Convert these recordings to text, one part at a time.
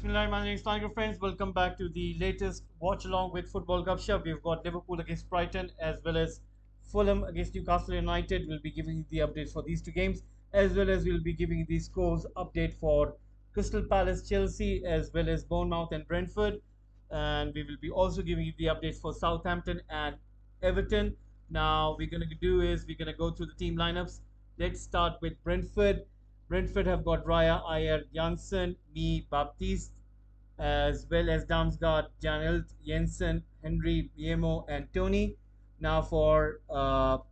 Bismillahirrahmanirrahim, friends. Welcome back to the latest watch along with Football Gupshup. We've got Liverpool against Brighton as well as Fulham against Newcastle United. We'll be giving you the updates for these two games, as well as we'll be giving you the scores update for Crystal Palace, Chelsea, as well as Bournemouth and Brentford. And we will be also giving you the updates for Southampton and Everton. Now, we're going to do is we're going to go through the team lineups. Let's start with Brentford. Brentford have got Raya Ayer Janssen, Me Baptiste, as well as Damsgaard, Janelt, Jensen, Henry, Miemo, and Tony. Now for for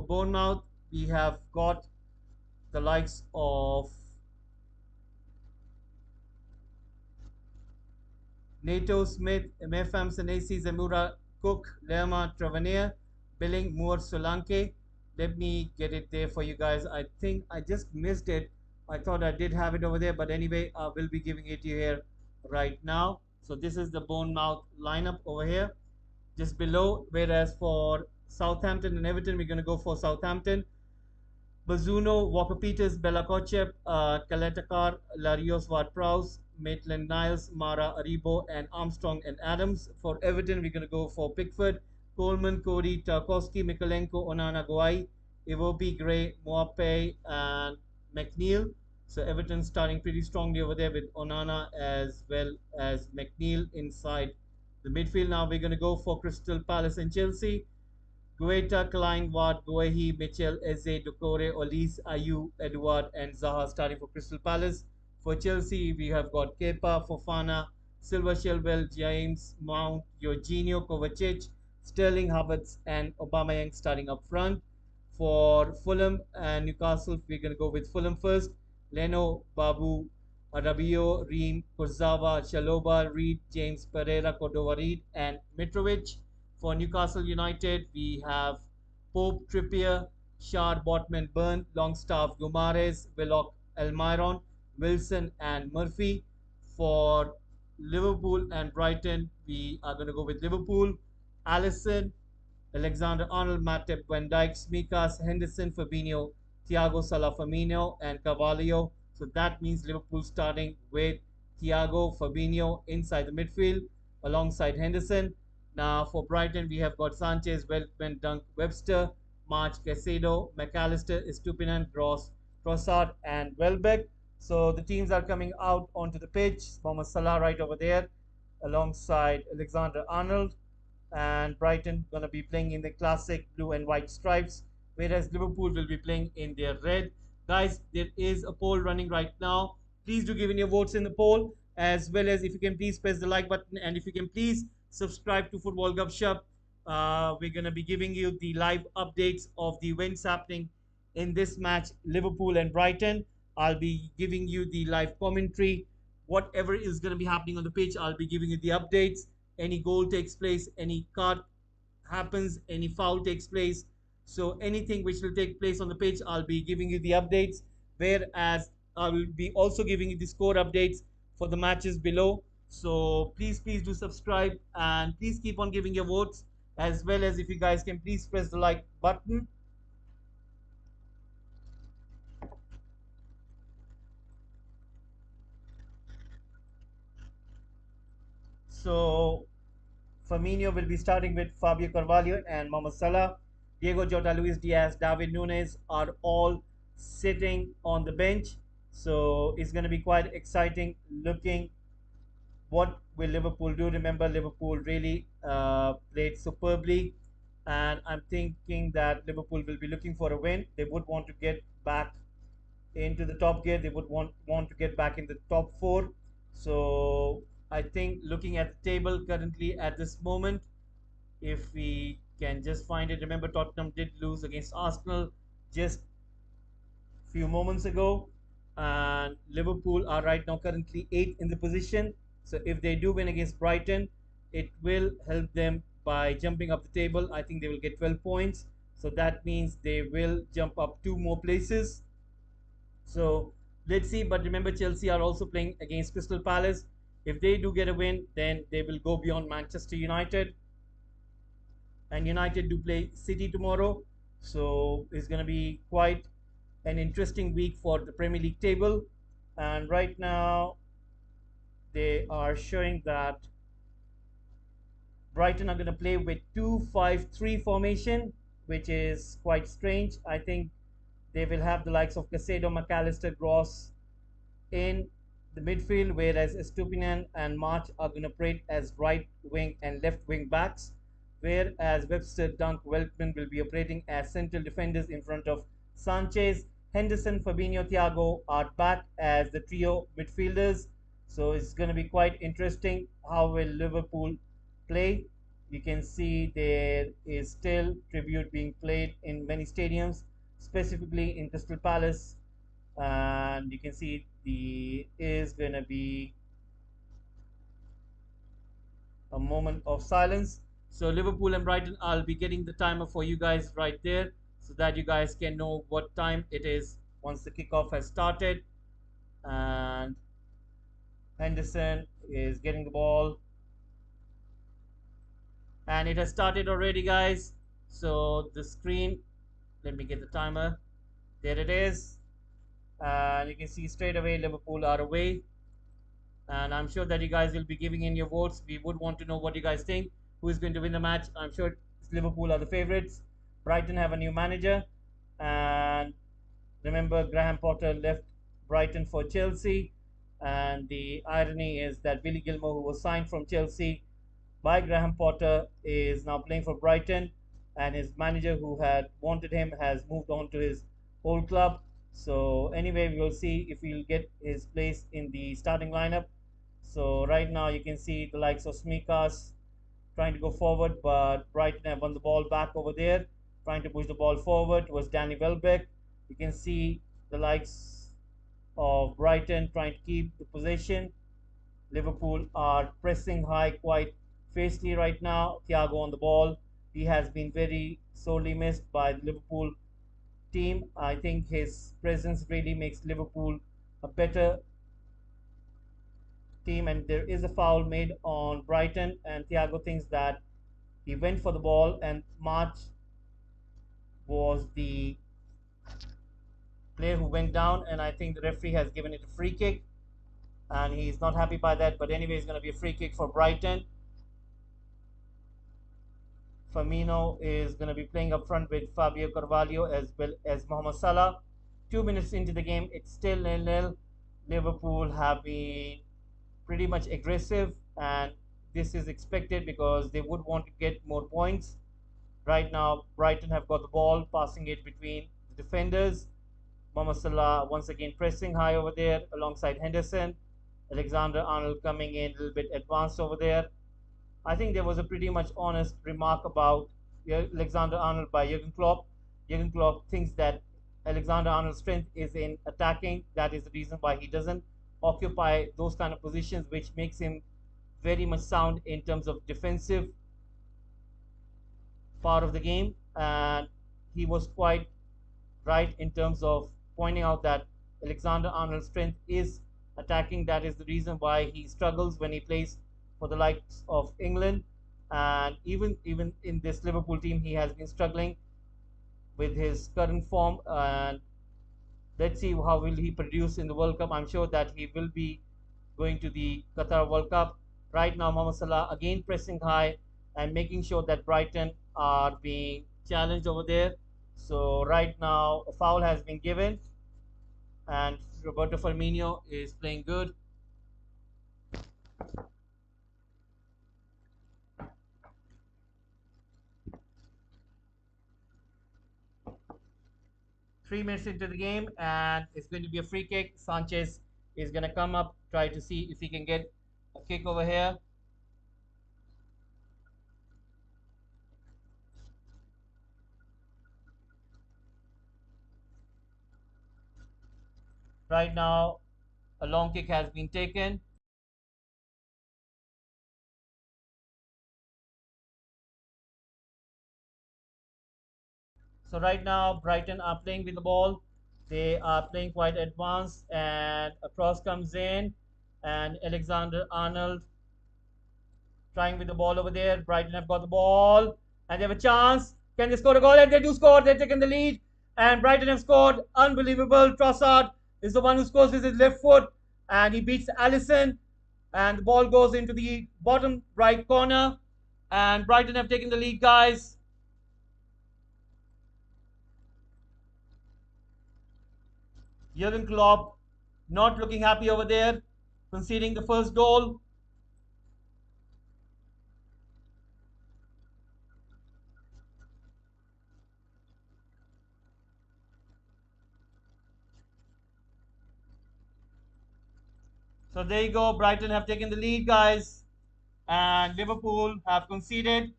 Bournemouth, we have got the likes of Nato Smith, Mefam Senesi, Zamura Cook, Lerma Travania, Billing Moore Solanke. Let me get it there for you guys. I think I just missed it. I thought I did have it over there, but anyway, I will be giving it to you here right now. So this is the Bournemouth lineup over here, just below. Whereas for Southampton and Everton, we're going to go for Southampton. Bazuno, Walker Peters, Bella Kochep, Kaletakar, Larios Ward-Prowse, Maitland Niles, Mara Aribo, and Armstrong and Adams. For Everton, we're going to go for Pickford, Coleman, Cody, Tarkowski, Mikolenko, Onana, Goai, Iwobi, Gray, Moape, and McNeil. So Everton starting pretty strongly over there with Onana as well as McNeil inside the midfield. Now we're going to go for Crystal Palace and Chelsea. Guaita, Klein, Ward, Goehi, Mitchell, Eze, Ducore, Olise, Ayu, Edward, and Zaha starting for Crystal Palace. For Chelsea, we have got Kepa, Fofana, Silva, Shelwell, James, Mount, Eugenio, Kovacic, Sterling, Havertz, and Aubameyang starting up front. For Fulham and Newcastle, we're going to go with Fulham first. Leno, Babu, Arabio, Reem, Kurzawa, Shaloba, Reed, James, Pereira, Cordova Reed, and Mitrovic. For Newcastle United, we have Pope, Trippier, Shard, Botman, Burn, Longstaff, Gumares, Willock, Elmiron, Wilson, and Murphy. For Liverpool and Brighton, we are going to go with Liverpool, Allison, Alexander Arnold, Matip, Van Dijk, Smikas, Henderson, Fabinho, Thiago Salah, Firmino, and Carvalho. So that means Liverpool starting with Thiago, Fabinho inside the midfield alongside Henderson. Now for Brighton, we have got Sanchez, Weltman, Dunk, Webster, March, Caicedo, McAllister, Estupinan, Gross, Trossard, and Welbeck. So the teams are coming out onto the pitch. Mohamed Salah right over there alongside Alexander Arnold. And Brighton gonna be playing in the classic blue and white stripes, whereas Liverpool will be playing in their red. Guys, there is a poll running right now. Please do give in your votes in the poll, as well as if you can please press the like button, and if you can please subscribe to Football Gupshup. We're gonna be giving you the live updates of the events happening in this match, Liverpool and Brighton. I'll be giving you the live commentary. Whatever is gonna be happening on the pitch, I'll be giving you the updates. Any goal takes place, any card happens, any foul takes place. So anything which will take place on the pitch, I'll be giving you the updates. Whereas I will be also giving you the score updates for the matches below. So please do subscribe, and please keep on giving your votes, as well as if you guys can please press the like button. So Firmino will be starting with Fabio Carvalho and Mohamed Salah. Diego Jota, Luis Diaz, David Nunes are all sitting on the bench. So it's going to be quite exciting looking. What will Liverpool do? Remember, Liverpool really played superbly, and I'm thinking that Liverpool will be looking for a win. They would want to get back into the top gear. They would want to get back in the top four. So I think looking at the table currently at this moment, if we can just find it. Remember, Tottenham did lose against Arsenal just few moments ago, and Liverpool are right now currently 8th in the position. So if they do win against Brighton, it will help them by jumping up the table. I think they will get 12 points. So that means they will jump up 2 more places. So let's see. But remember, Chelsea are also playing against Crystal Palace. If they do get a win, then they will go beyond Manchester United. And United do play City tomorrow. So it's going to be quite an interesting week for the Premier League table. And right now they are showing that Brighton are going to play with 2-5-3 formation, which is quite strange. I think they will have the likes of Casado, McAllister, Gross in the midfield, whereas Estupinan and March are going to operate as right wing and left wing backs, whereas Webster, Dunk, Weltman will be operating as central defenders in front of Sanchez. Henderson, Fabinho, Thiago are back as the trio midfielders. So it's going to be quite interesting. How will Liverpool play? You can see there is still tribute being played in many stadiums, specifically in Crystal Palace, and you can see the is going to be a moment of silence. So Liverpool and Brighton, I'll be getting the timer for you guys right there so that you guys can know what time it is once the kickoff has started. And Henderson is getting the ball, and it has started already, guys. So the screen, let me get the timer. There it is, and you can see straight away Liverpool are away. And I'm sure that you guys will be giving in your votes. We would want to know what you guys think. Who is going to win the match? I'm sure Liverpool are the favorites. Brighton have a new manager, and remember, Graham Potter left Brighton for Chelsea. And the irony is that Billy Gilmore, who was signed from Chelsea by Graham Potter, is now playing for Brighton, and his manager, who had wanted him, has moved on to his old club. So anyway, we will see if he'll get his place in the starting lineup. So right now you can see the likes of Smikas trying to go forward, but Brighton have won the ball back over there. Trying to push the ball forward was Danny Welbeck. You can see the likes of Brighton trying to keep the possession. Liverpool are pressing high quite fiercely right now. Thiago on the ball. He has been very sorely missed by the Liverpool team. I think his presence really makes Liverpool a better team, and there is a foul made on Brighton, and Thiago thinks that he went for the ball, and March was the player who went down, and I think the referee has given it a free kick, and he's not happy by that. But anyway, it's going to be a free kick for Brighton. Firmino is going to be playing up front with Fabio Carvalho as well as Mohamed Salah. 2 minutes into the game, it's still 0-0. Liverpool have been pretty much aggressive, and this is expected because they would want to get more points. Right now, Brighton have got the ball, passing it between the defenders. Mohamed Salah once again pressing high over there alongside Henderson. Alexander Arnold coming in a little bit advanced over there. I think there was a pretty much honest remark about Alexander Arnold by Jurgen Klopp. Jurgen Klopp thinks that Alexander Arnold's strength is in attacking. That is the reason why he doesn't occupy those kind of positions, which makes him very much sound in terms of defensive part of the game. And he was quite right in terms of pointing out that Alexander Arnold's strength is attacking. That is the reason why he struggles when he plays for the likes of England, and even in this Liverpool team, he has been struggling with his current form. And let's see how will he produce in the World Cup. I'm sure that he will be going to the Qatar World Cup. Right now, Mohamed Salah again pressing high and making sure that Brighton are being challenged over there. So right now, a foul has been given, and Roberto Firmino is playing good. 3 minutes into the game, and it's going to be a free kick. Sanchez is going to come up, try to see if he can get a kick over here. Right now, a long kick has been taken. So right now, Brighton are playing with the ball. They are playing quite advanced, and a cross comes in, and Alexander Arnold trying with the ball over there. Brighton have got the ball, and they have a chance. Can they score a goal? And they do score. They've taken the lead, and Brighton have scored. Unbelievable. Trossard is the one who scores with his left foot, and he beats Allison, and the ball goes into the bottom right corner, and Brighton have taken the lead, guys. Jurgen Klopp not looking happy over there, conceding the first goal. So there you go. Brighton have taken the lead, guys, and Liverpool have conceded.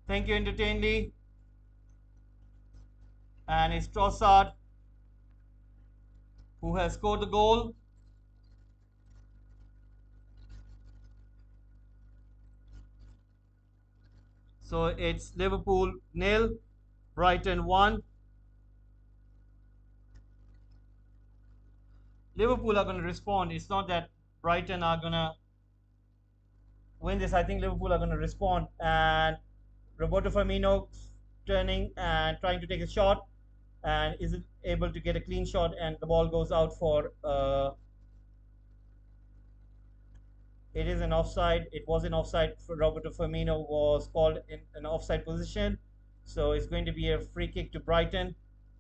Thank you, Entertainly. And it's Trossard who has scored the goal. So it's Liverpool nil, Brighton 1. Liverpool are going to respond. It's not that Brighton are going to win this. I think Liverpool are going to respond. And Roberto Firmino turning and trying to take a shot and isn't able to get a clean shot, and the ball goes out for it is an offside. It was an offside. For Roberto Firmino was called in an offside position, so it's going to be a free kick to Brighton.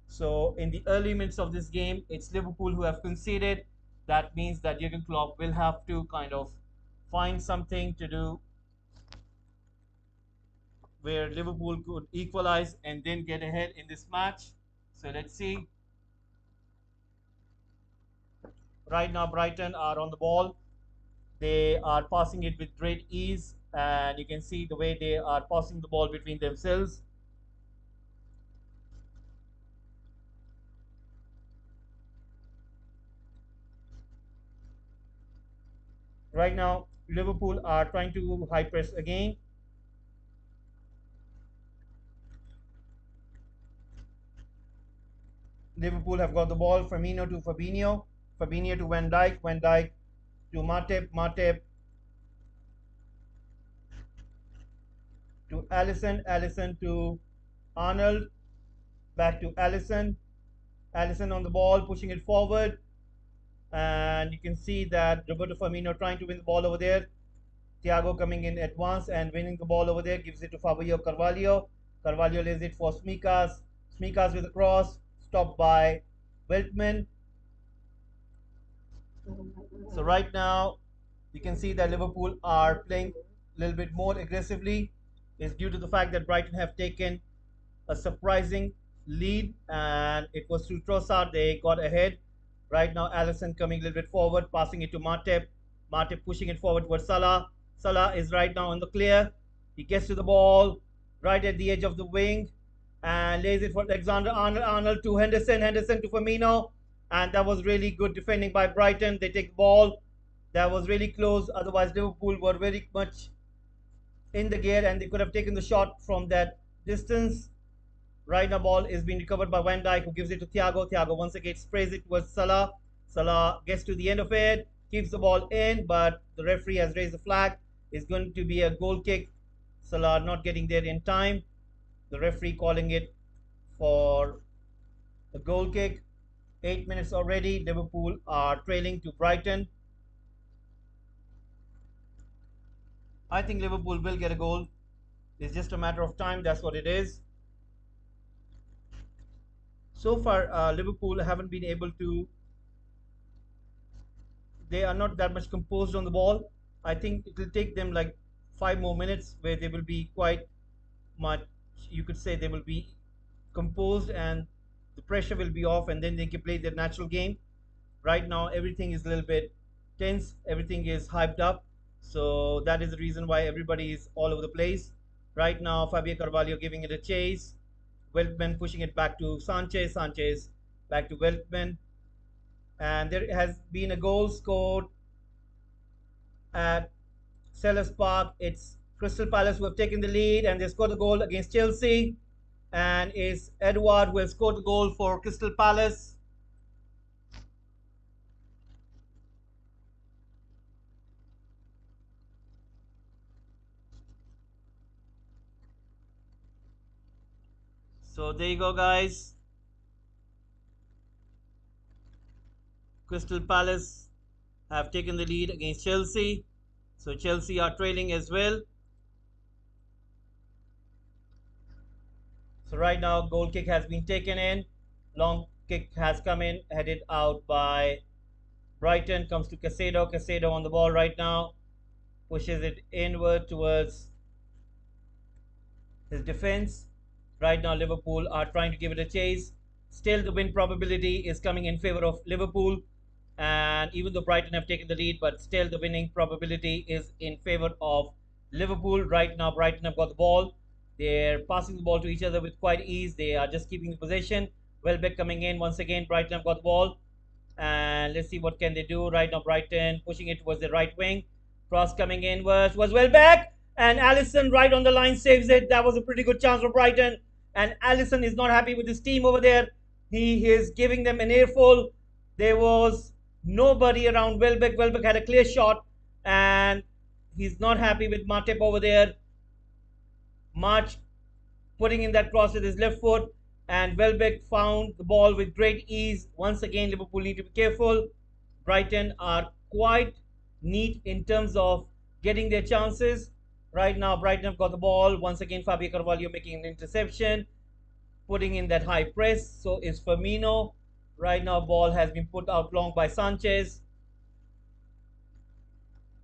So in the early minutes of this game, it's Liverpool who have conceded. That means that Jurgen Klopp will have to kind of find something to do where Liverpool could equalize and then get ahead in this match. So let's see. Right now, Brighton are on the ball. They are passing it with great ease, and you can see the way they are passing the ball between themselves. Right now, Liverpool are trying to high press again. Liverpool have got the ball. Firmino to Fabinho. Fabinho to Van Dijk. Van Dijk to Matip. Matip to Allison. Allison to Arnold. Back to Allison. Allison on the ball, pushing it forward. And you can see that Roberto Firmino trying to win the ball over there. Thiago coming in at once and winning the ball over there. Gives it to Fabio Carvalho. Carvalho lays it for Smikas. Smikas with a cross. Stopped by Weltman. So right now, you can see that Liverpool are playing a little bit more aggressively. It's due to the fact that Brighton have taken a surprising lead, and it was through Trossard they got ahead. Right now, Allison coming a little bit forward, passing it to Matip. Matip pushing it forward towards Salah. Salah is right now on the clear. He gets to the ball right at the edge of the wing and lays it for Alexander Arnold. Arnold to Henderson. Henderson to Firmino. And that was really good defending by Brighton. They take the ball. That was really close. Otherwise, Liverpool were very much in the gear and they could have taken the shot from that distance. Right now, ball is being recovered by Van Dijk, who gives it to Thiago. Thiago once again sprays it towards Salah. Salah gets to the end of it, keeps the ball in, but the referee has raised the flag. It's going to be a goal kick. Salah not getting there in time. The referee calling it for a goal kick. 8 minutes already. Liverpool are trailing to Brighton. I think Liverpool will get a goal. It's just a matter of time. That's what it is. So far, Liverpool haven't been able to. They are not that much composed on the ball. I think it will take them like 5 more minutes where they will be quite much. You could say they will be composed and the pressure will be off, and then they can play their natural game. Right now, everything is a little bit tense. Everything is hyped up. So that is the reason why everybody is all over the place. Right now, Fabio Carvalho giving it a chase. Weltman pushing it back to Sanchez. Sanchez back to Weltman. And there has been a goal scored at Selhurst Park. It's Crystal Palace who have taken the lead and they scored a goal against Chelsea. and it's Edward who has scored the goal for Crystal Palace. So there you go, guys. Crystal Palace have taken the lead against Chelsea. So Chelsea are trailing as well. So right now, goal kick has been taken in. Long kick has come in, headed out by Brighton. Comes to Caicedo. Caicedo on the ball right now. Pushes it inward towards his defense. Right now, Liverpool are trying to give it a chase. Still, the win probability is coming in favor of Liverpool. And even though Brighton have taken the lead, but still the winning probability is in favor of Liverpool. Right now, Brighton have got the ball. They're passing the ball to each other with quite ease. They are just keeping the possession. Welbeck coming in once again. Brighton have got the ball. And let's see what can they do. Right now, Brighton pushing it towards the right wing. Cross coming in was Welbeck. And Alisson right on the line saves it. That was a pretty good chance for Brighton. And Alisson is not happy with his team over there. He is giving them an earful. There was nobody around Welbeck. Welbeck had a clear shot. And he's not happy with Matip over there. March putting in that cross with his left foot. And Welbeck found the ball with great ease. Once again, Liverpool need to be careful. Brighton are quite neat in terms of getting their chances. Right now, Brighton have got the ball. Once again, Fabio Carvalho making an interception, putting in that high press. So is Firmino. Right now, ball has been put out long by Sanchez.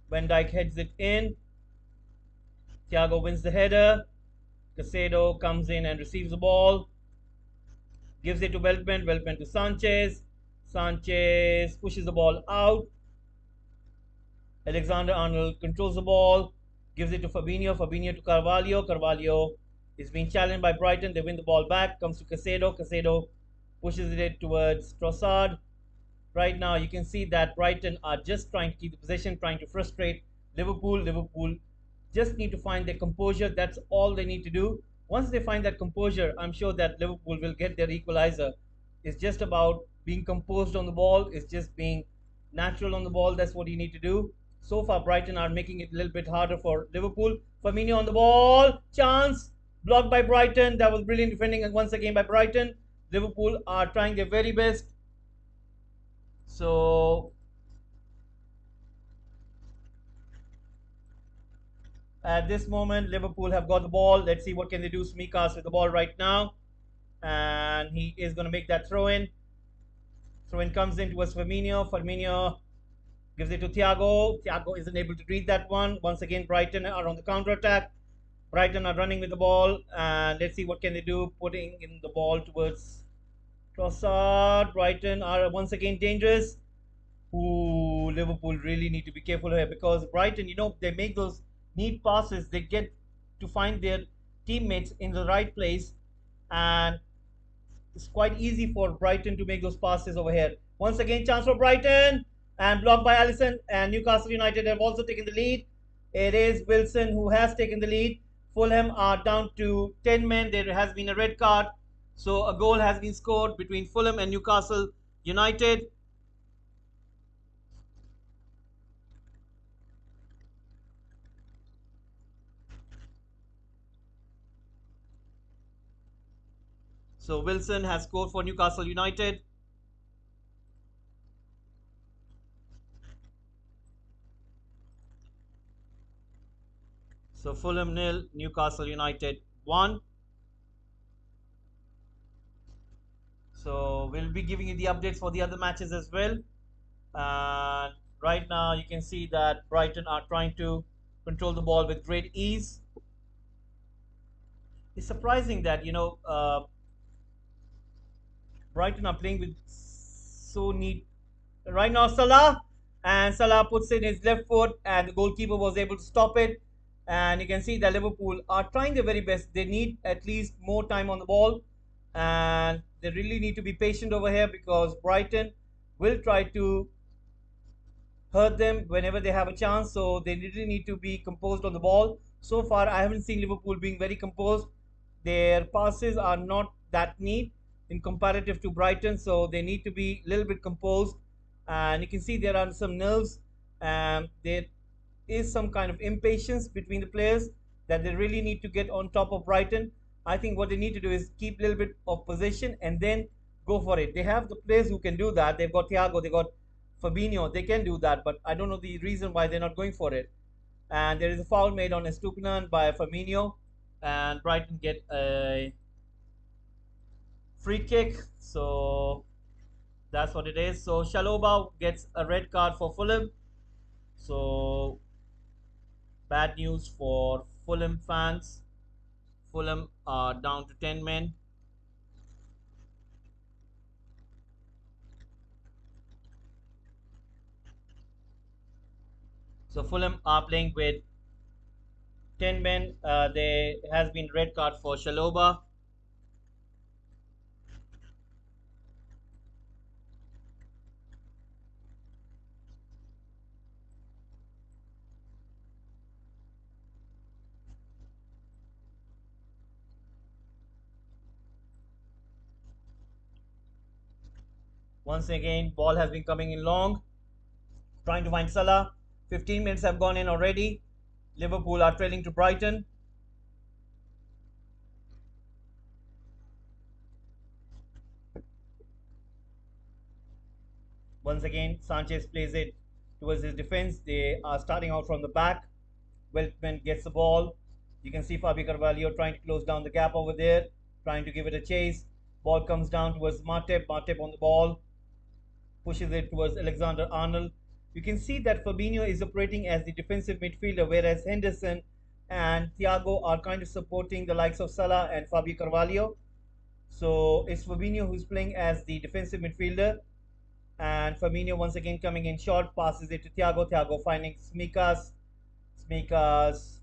Van Dijk heads it in. Thiago wins the header. Caicedo comes in and receives the ball. Gives it to Weltman. Weltman to Sanchez. Sanchez pushes the ball out. Alexander-Arnold controls the ball. Gives it to Fabinho. Fabinho to Carvalho. Carvalho is being challenged by Brighton. They win the ball back. Comes to Caicedo. Caicedo pushes it towards Trossard. Right now, you can see that Brighton are just trying to keep the possession, trying to frustrate Liverpool. Liverpool just need to find their composure. That's all they need to do. Once they find that composure, I'm sure that Liverpool will get their equalizer. It's just about being composed on the ball. It's just being natural on the ball. That's what you need to do. So far, Brighton are making it a little bit harder for Liverpool. Firmino on the ball. Chance. Blocked by Brighton. That was brilliant defending once again by Brighton. Liverpool are trying their very best. So at this moment, Liverpool have got the ball. Let's see what can they do. Smikas with the ball right now. And he is going to make that throw-in. Throw-in comes in towards Firmino. Firmino gives it to Thiago. Thiago isn't able to read that one. Once again, Brighton are on the counter-attack. Brighton are running with the ball. And let's see what can they do. Putting in the ball towards Trossard. Brighton are once again dangerous. Ooh, Liverpool really need to be careful here because Brighton, they make those neat passes. They get to find their teammates in the right place, and it's quite easy for Brighton to make those passes over here. Once again, chance for Brighton and blocked by Alisson. And Newcastle United have also taken the lead. It is Wilson who has taken the lead. Fulham are down to 10 men. There has been a red card. So a goal has been scored between Fulham and Newcastle United. So Wilson has scored for Newcastle United. So Fulham 0, Newcastle United 1. So we'll be giving you the updates for the other matches as well. And right now you can see that Brighton are trying to control the ball with great ease. It's surprising that, Brighton are playing with so neat. Right now, Salah, and Salah puts in his left foot, and the goalkeeper was able to stop it. And you can see that Liverpool are trying their very best. They need at least more time on the ball, and they really need to be patient over here because Brighton will try to hurt them whenever they have a chance. So they really need to be composed on the ball. So far, I haven't seen Liverpool being very composed. their passes are not that neat in comparative to Brighton, so they need to be a little bit composed. And you can see there are some nerves, and there is some kind of impatience between the players that they really need to get on top of Brighton. I think what they need to do is keep a little bit of possession and then go for it. They have the players who can do that. They've got Thiago, they got Fabinho, they can do that, but I don't know the reason why they're not going for it. And there is a foul made on Estupinan by Firmino, and Brighton get a free kick. So that's what it is. So Shaloba gets a red card for Fulham. So bad news for Fulham fans. Fulham are down to 10 men. So Fulham are playing with 10 men. There has been red card for Shaloba. Once again, ball has been coming in long, trying to find Salah. 15 minutes have gone in already. Liverpool are trailing to Brighton. Once again, Sanchez plays it towards his defense. They are starting out from the back. Weltman gets the ball. You can see Fabio Carvalho trying to close down the gap over there, trying to give it a chase. Ball comes down towards Matip. Matip on the ball, pushes it towards Alexander Arnold. You can see that Fabinho is operating as the defensive midfielder, whereas Henderson and Thiago are kind of supporting the likes of Salah and Fabio Carvalho. So it's Fabinho who's playing as the defensive midfielder. And Firmino once again coming in short, passes it to Thiago. Thiago finding Smikas. Smikas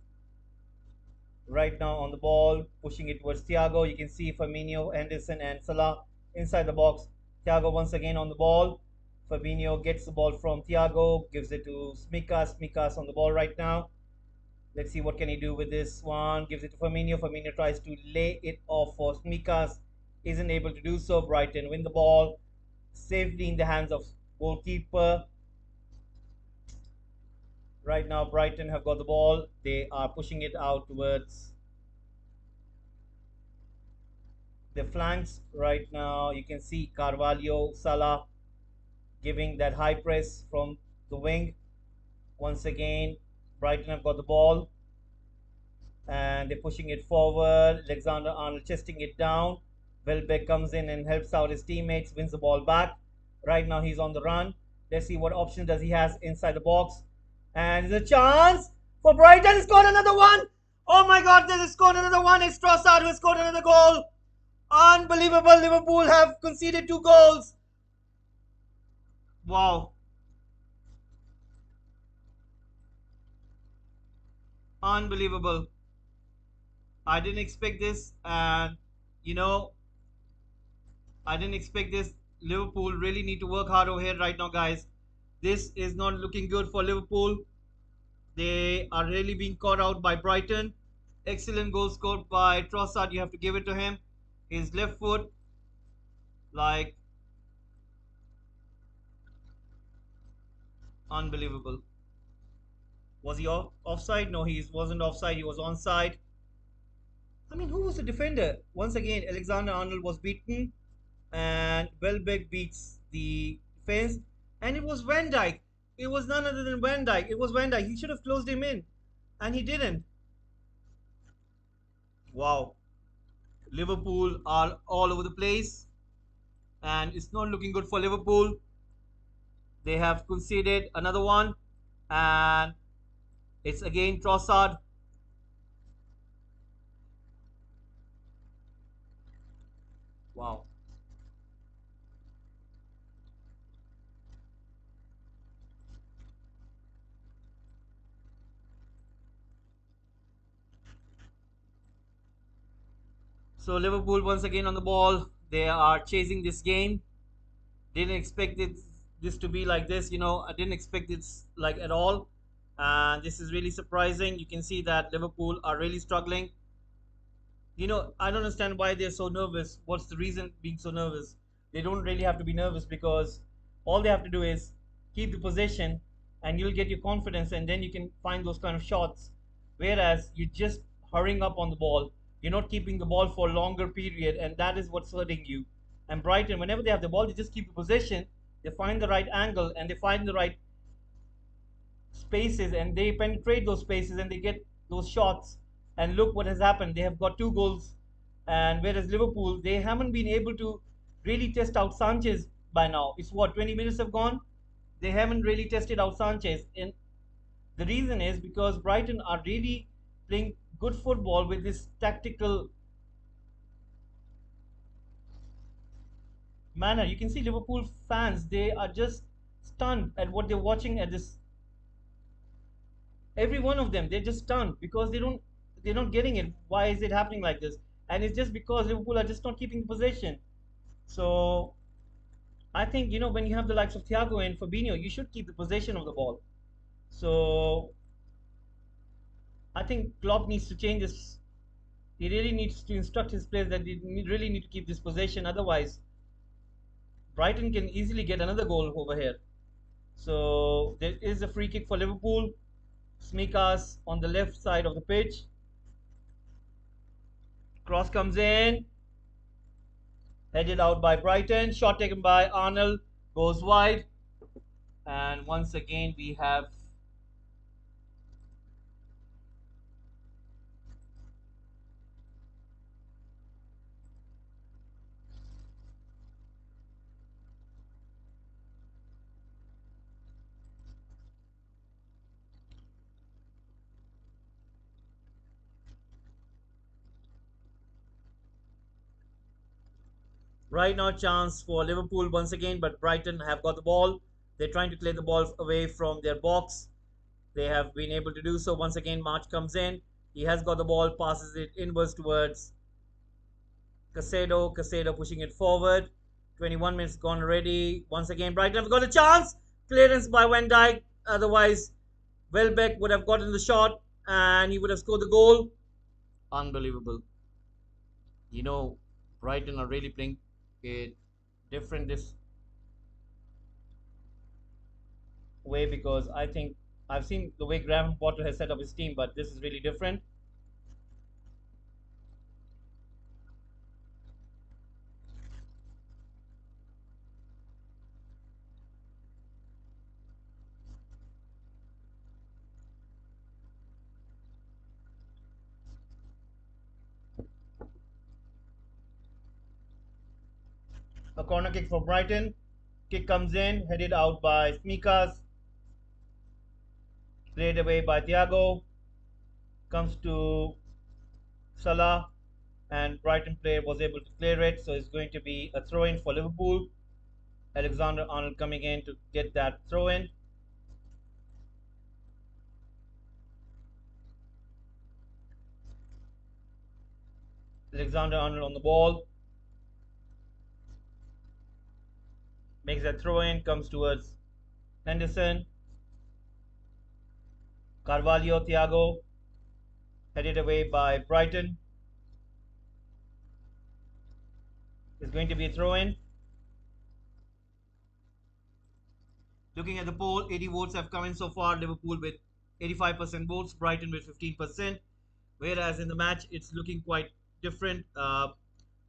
right now on the ball, pushing it towards Thiago. You can see Firmino, Henderson, and Salah inside the box. Thiago once again on the ball. Fabinho gets the ball from Thiago, gives it to Smikas. Smikas on the ball right now. Let's see what can he do with this one. Gives it to Firmino. Firmino tries to lay it off for Smikas. Isn't able to do so. Brighton win the ball safely in the hands of goalkeeper. Right now, Brighton have got the ball. They are pushing it out towards the flanks. Right now, you can see Carvalho, Salah giving that high press from the wing. Once again, Brighton have got the ball and they're pushing it forward. Alexander Arnold chesting it down. Welbeck comes in and helps out his teammates, wins the ball back. Right now, he's on the run. Let's see what options does he has inside the box. And there's a chance for Brighton. Scored another one. Oh my God, they scored another one. It's Trossard who scored another goal. Unbelievable. Liverpool have conceded 2 goals. Wow. Unbelievable. I didn't expect this. And, you know, I didn't expect this. Liverpool really need to work hard over here right now, guys. This is not looking good for Liverpool. They are really being caught out by Brighton. Excellent goal scored by Trossard. You have to give it to him. His left foot, like, unbelievable. Was he offside? No, he wasn't offside. He was onside. I mean, who was the defender? Once again, Alexander Arnold was beaten, and Welbeck beats the defense. And it was Van Dijk. It was none other than Van Dijk. It was Van Dijk. He should have closed him in, and he didn't. Wow. Liverpool are all over the place, and it's not looking good for Liverpool. They have conceded another one, and it's again Trossard. Wow. So Liverpool once again on the ball. They are chasing this game. Didn't expect this to be like this. I didn't expect this like at all. And this is really surprising. You can see that Liverpool are really struggling. I don't understand why they're so nervous. What's the reason being so nervous? They don't really have to be nervous because all they have to do is keep the possession and you'll get your confidence and then you can find those kind of shots. Whereas you're just hurrying up on the ball, you're not keeping the ball for a longer period, and that is what's hurting you. And Brighton, whenever they have the ball, they just keep the possession, they find the right angle and they find the right spaces and they penetrate those spaces and they get those shots. And look what has happened. They have got 2 goals. And whereas Liverpool, they haven't been able to really test out Sanchez by now. It's what, 20 minutes have gone? They haven't really tested out Sanchez. And the reason is because Brighton are really playing good football with this tactical manner. You can see Liverpool fans, they are just stunned at what they're watching at this. Every one of them, they're just stunned because they're not getting it. Why is it happening like this? And it's just because Liverpool are just not keeping possession. So I think, when you have the likes of Thiago and Fabinho, you should keep the possession of the ball. So I think Klopp needs to change this. He really needs to instruct his players that they really need to keep this possession. Otherwise, Brighton can easily get another goal over here. So there is a free kick for Liverpool. Smikas on the left side of the pitch. Cross comes in. Headed out by Brighton. Shot taken by Arnold. Goes wide. And once again we have right now chance for Liverpool once again, but Brighton have got the ball. They're trying to clear the ball away from their box. They have been able to do so. Once again, March comes in. He has got the ball, passes it inwards towards Casedo. Casedo pushing it forward. 21 minutes gone already. Once again, Brighton have got a chance. Clearance by Van Dijk. Otherwise, Welbeck would have gotten the shot and he would have scored the goal. Unbelievable. You know, Brighton are really playing a different this way because I think I've seen the way Graham Potter has set up his team, but this is really different. A corner kick for Brighton. Kick comes in, headed out by Smikas. Played away by Thiago. Comes to Salah. And Brighton player was able to clear it. So it's going to be a throw in for Liverpool. Alexander Arnold coming in to get that throw in. Alexander Arnold on the ball. Makes that throw in. Comes towards Henderson. Carvalho, Thiago. Headed away by Brighton. It's going to be a throw in. Looking at the poll, 80 votes have come in so far. Liverpool with 85% votes, Brighton with 15%. Whereas in the match, it's looking quite different.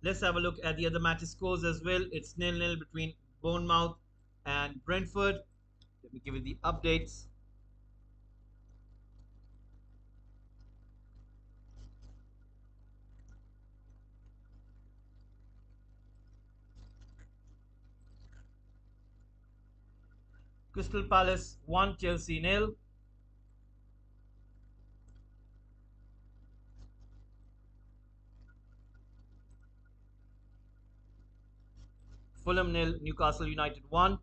Let's have a look at the other matches scores as well. It's 0-0 between Bournemouth and Brentford. Let me give you the updates. Crystal Palace 1, Chelsea 0. Fulham 0, Newcastle United 1.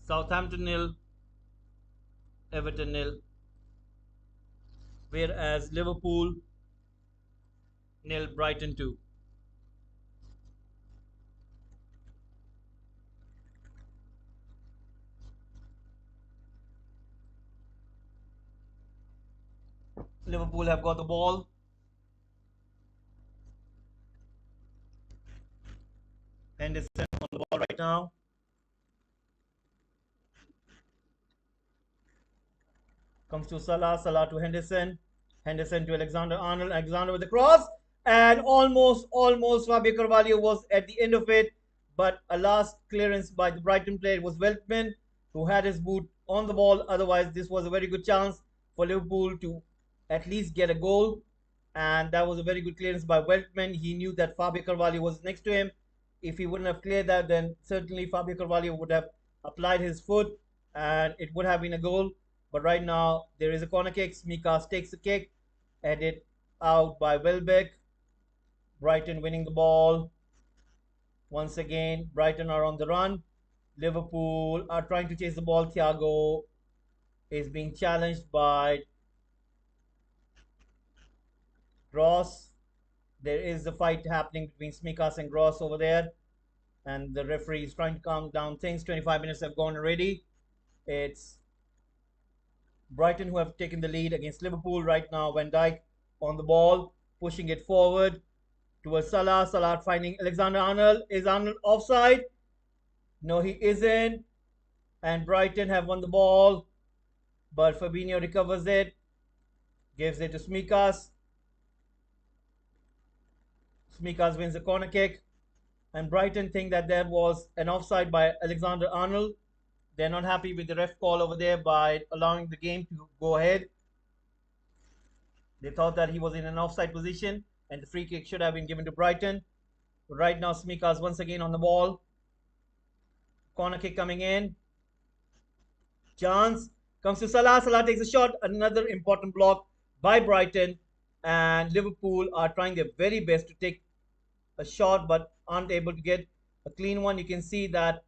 Southampton 0, Everton 0. Whereas Liverpool 0, Brighton 2. Liverpool have got the ball. Henderson on the ball right now. Comes to Salah. Salah to Henderson. Henderson to Alexander Arnold. Alexander with the cross. And almost Fabio Carvalho was at the end of it. But a last clearance by the Brighton player was Weltman, who had his boot on the ball. Otherwise, this was a very good chance for Liverpool to at least get a goal. And that was a very good clearance by Weltman. He knew that Fabio Carvalho was next to him. If he wouldn't have cleared that, then certainly Fabio Carvalho would have applied his foot and it would have been a goal. But right now, there is a corner kick. Smikas takes the kick, headed out by Welbeck. Brighton winning the ball. Once again, Brighton are on the run. Liverpool are trying to chase the ball. Thiago is being challenged by Gross. There is a fight happening between Smikas and Gross over there. And the referee is trying to calm down things. 25 minutes have gone already. It's Brighton who have taken the lead against Liverpool right now. Van Dijk on the ball, pushing it forward towards Salah. Salah finding Alexander Arnold. Is Arnold offside? No, he isn't. And Brighton have won the ball, but Fabinho recovers it, gives it to Smikas. Smikas wins the corner kick, and Brighton think that there was an offside by Alexander Arnold. They're not happy with the ref call over there by allowing the game to go ahead. They thought that he was in an offside position and the free kick should have been given to Brighton. But right now, Smikas once again on the ball. Corner kick coming in. Chance comes to Salah. Salah takes a shot. Another important block by Brighton. And Liverpool are trying their very best to take a shot but aren't able to get a clean one. You can see that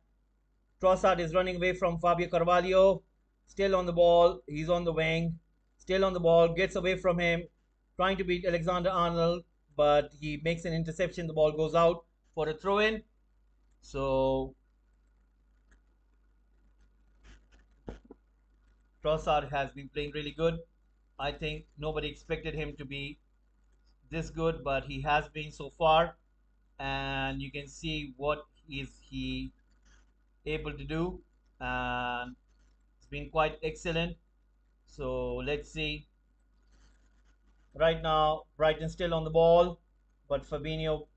Trossard is running away from Fabio Carvalho. Still on the ball. He's on the wing. Still on the ball. Gets away from him. Trying to beat Alexander Arnold. But he makes an interception. The ball goes out for a throw in. So Trossard has been playing really good. I think nobody expected him to be this good, but he has been so far. And you can see what is he able to do. And it's been quite excellent. So let's see. Right now, Brighton still on the ball, but Fabinho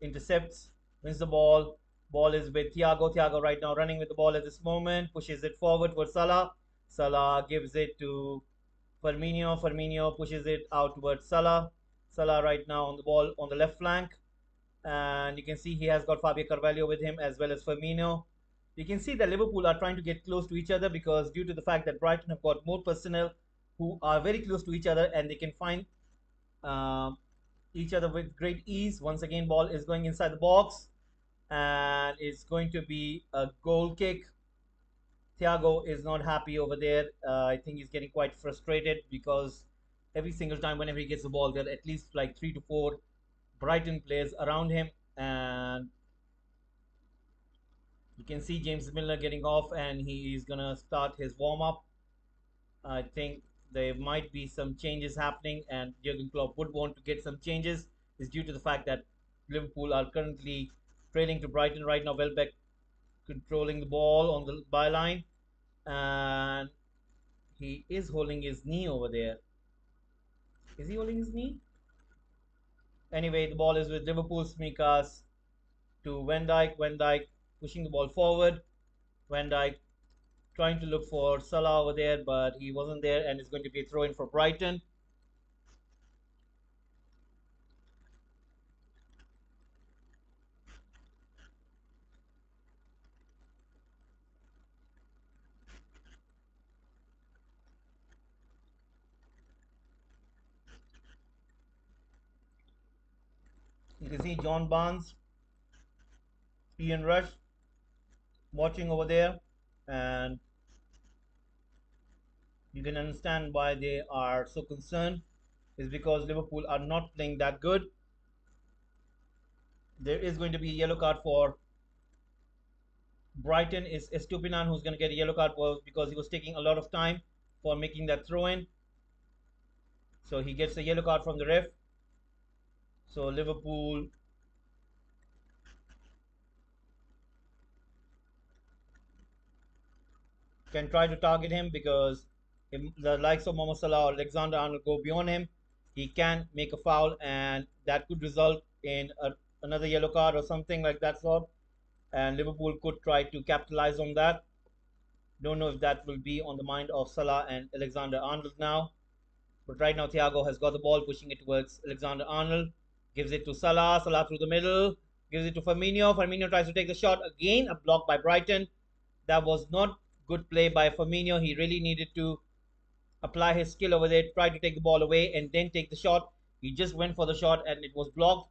intercepts, wins the ball. Ball is with Thiago. Thiago right now running with the ball at this moment, pushes it forward for Salah. Salah gives it to Firmino. Firmino pushes it out towards Salah. Salah right now on the ball on the left flank. And you can see he has got Fabio Carvalho with him as well as Firmino. You can see that Liverpool are trying to get close to each other because due to the fact that Brighton have got more personnel who are very close to each other and they can find uh, each other with great ease. Once again, ball is going inside the box and it's going to be a goal kick. Thiago is not happy over there. I think he's getting quite frustrated because every single time whenever he gets the ball, there are at least like 3 to 4 Brighton players around him, and you can see James Milner getting off and he is gonna start his warm-up. I think there might be some changes happening and Jurgen Klopp would want to get some changes is due to the fact that Liverpool are currently trailing to Brighton right now. Welbeck controlling the ball on the byline and he is holding his knee over there. Is he holding his knee? Anyway, the ball is with Liverpool. Smikas to Van Dijk. Van Dijk pushing the ball forward. Van Dijk trying to look for Salah over there, but he wasn't there, and it's going to be a throw in for Brighton. You can see John Barnes, Ian Rush watching over there, and you can understand why they are so concerned. Is because Liverpool are not playing that good. There is going to be a yellow card for Brighton. Is Estupinan who's going to get a yellow card because he was taking a lot of time for making that throw in. So he gets a yellow card from the ref. So Liverpool can try to target him because if the likes of Mohamed Salah or Alexander Arnold go beyond him, he can make a foul, and that could result in another yellow card or something like that sort. And Liverpool could try to capitalize on that. Don't know if that will be on the mind of Salah and Alexander Arnold now. But right now, Thiago has got the ball, pushing it towards Alexander Arnold. Gives it to Salah. Salah through the middle. Gives it to Firmino. Firmino tries to take the shot again. A block by Brighton. That was not good play by Firmino. He really needed to apply his skill over there, try to take the ball away and then take the shot. He just went for the shot and it was blocked.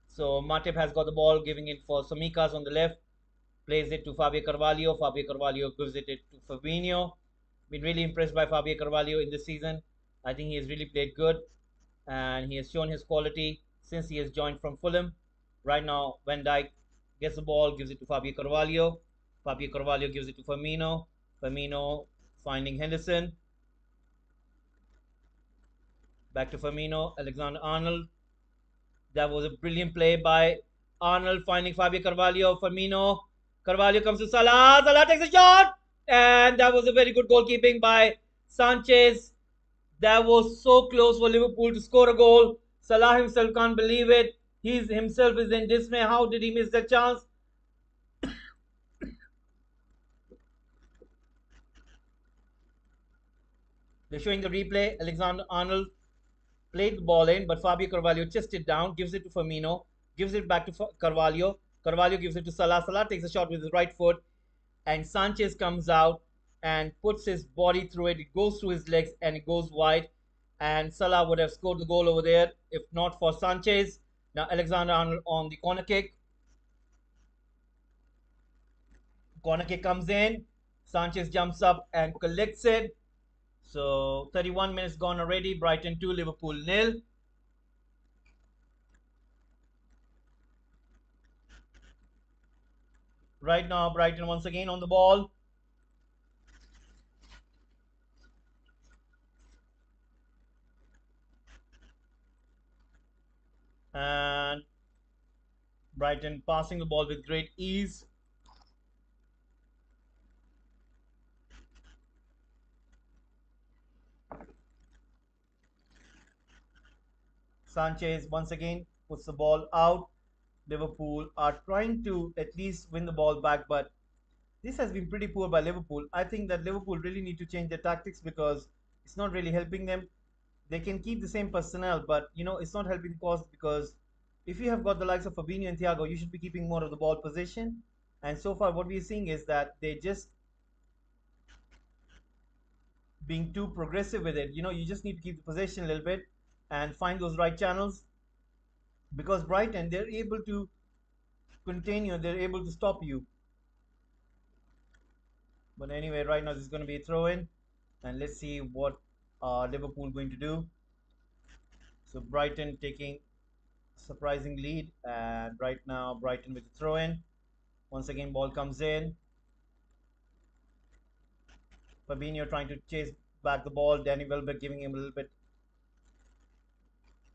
So Matip has got the ball, giving it for Samikas on the left. Plays it to Fabio Carvalho. Fabio Carvalho gives it to Fabinho. Been really impressed by Fabio Carvalho in this season. I think he has really played good and he has shown his quality since he has joined from Fulham. Right now, Van Dijk gets the ball, gives it to Fabio Carvalho. Fabio Carvalho gives it to Firmino. Firmino finding Henderson. Back to Firmino. Alexander Arnold. That was a brilliant play by Arnold finding Fabio Carvalho. Firmino. Carvalho comes to Salah. Salah takes a shot. And that was a very good goalkeeping by Sanchez. That was so close for Liverpool to score a goal. Salah himself can't believe it. He himself is in dismay. How did he miss that chance? They're showing the replay. Alexander Arnold played the ball in, but Fabio Carvalho chested it down, gives it to Firmino, gives it back to Carvalho. Carvalho gives it to Salah. Salah takes a shot with his right foot, and Sanchez comes out and puts his body through it. It goes through his legs and it goes wide. And Salah would have scored the goal over there if not for Sanchez. Now Alexander Arnold on the corner kick. Corner kick comes in. Sanchez jumps up and collects it. So 31 minutes gone already. Brighton 2, Liverpool 0. Right now, Brighton once again on the ball. And Brighton passing the ball with great ease. Sanchez once again puts the ball out. Liverpool are trying to at least win the ball back, but this has been pretty poor by Liverpool. I think that Liverpool really need to change their tactics because it's not really helping them. They can keep the same personnel, but it's not helping the cause because if you have got the likes of Fabinho and Thiago, you should be keeping more of the ball possession. And so far, what we're seeing is that they just being too progressive with it. You just need to keep the possession a little bit and find those right channels because Brighton, they're able to contain you, they're able to stop you. But anyway, right now this is going to be a throw in, and let's see what Liverpool going to do. So Brighton taking surprising lead, and right now Brighton with the throw in. Once again, ball comes in. Fabinho trying to chase back the ball. Danny Welbeck giving him a little bit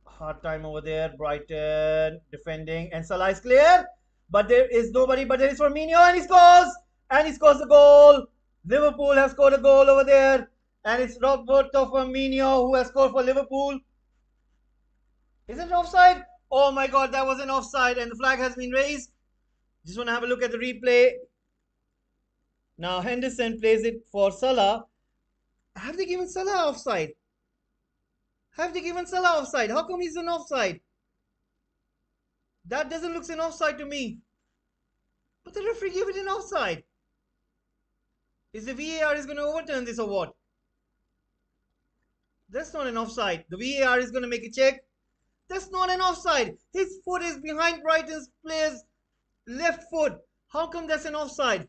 hard time over there. Brighton defending, and Salah is clear, but there is nobody. But there is Firmino, and he scores, and he scores the goal. Liverpool has scored a goal over there, and it's Roberto Firmino who has scored for Liverpool. Is it offside? Oh my God, that was an offside, and the flag has been raised. Just want to have a look at the replay. Now Henderson plays it for Salah. Have they given Salah offside? Have they given Salah offside? How come he's an offside? That doesn't look an offside to me. But the referee gave it an offside. Is the VAR is going to overturn this or what? That's not an offside. The VAR is going to make a check. That's not an offside. His foot is behind Brighton's player's left foot. How come that's an offside?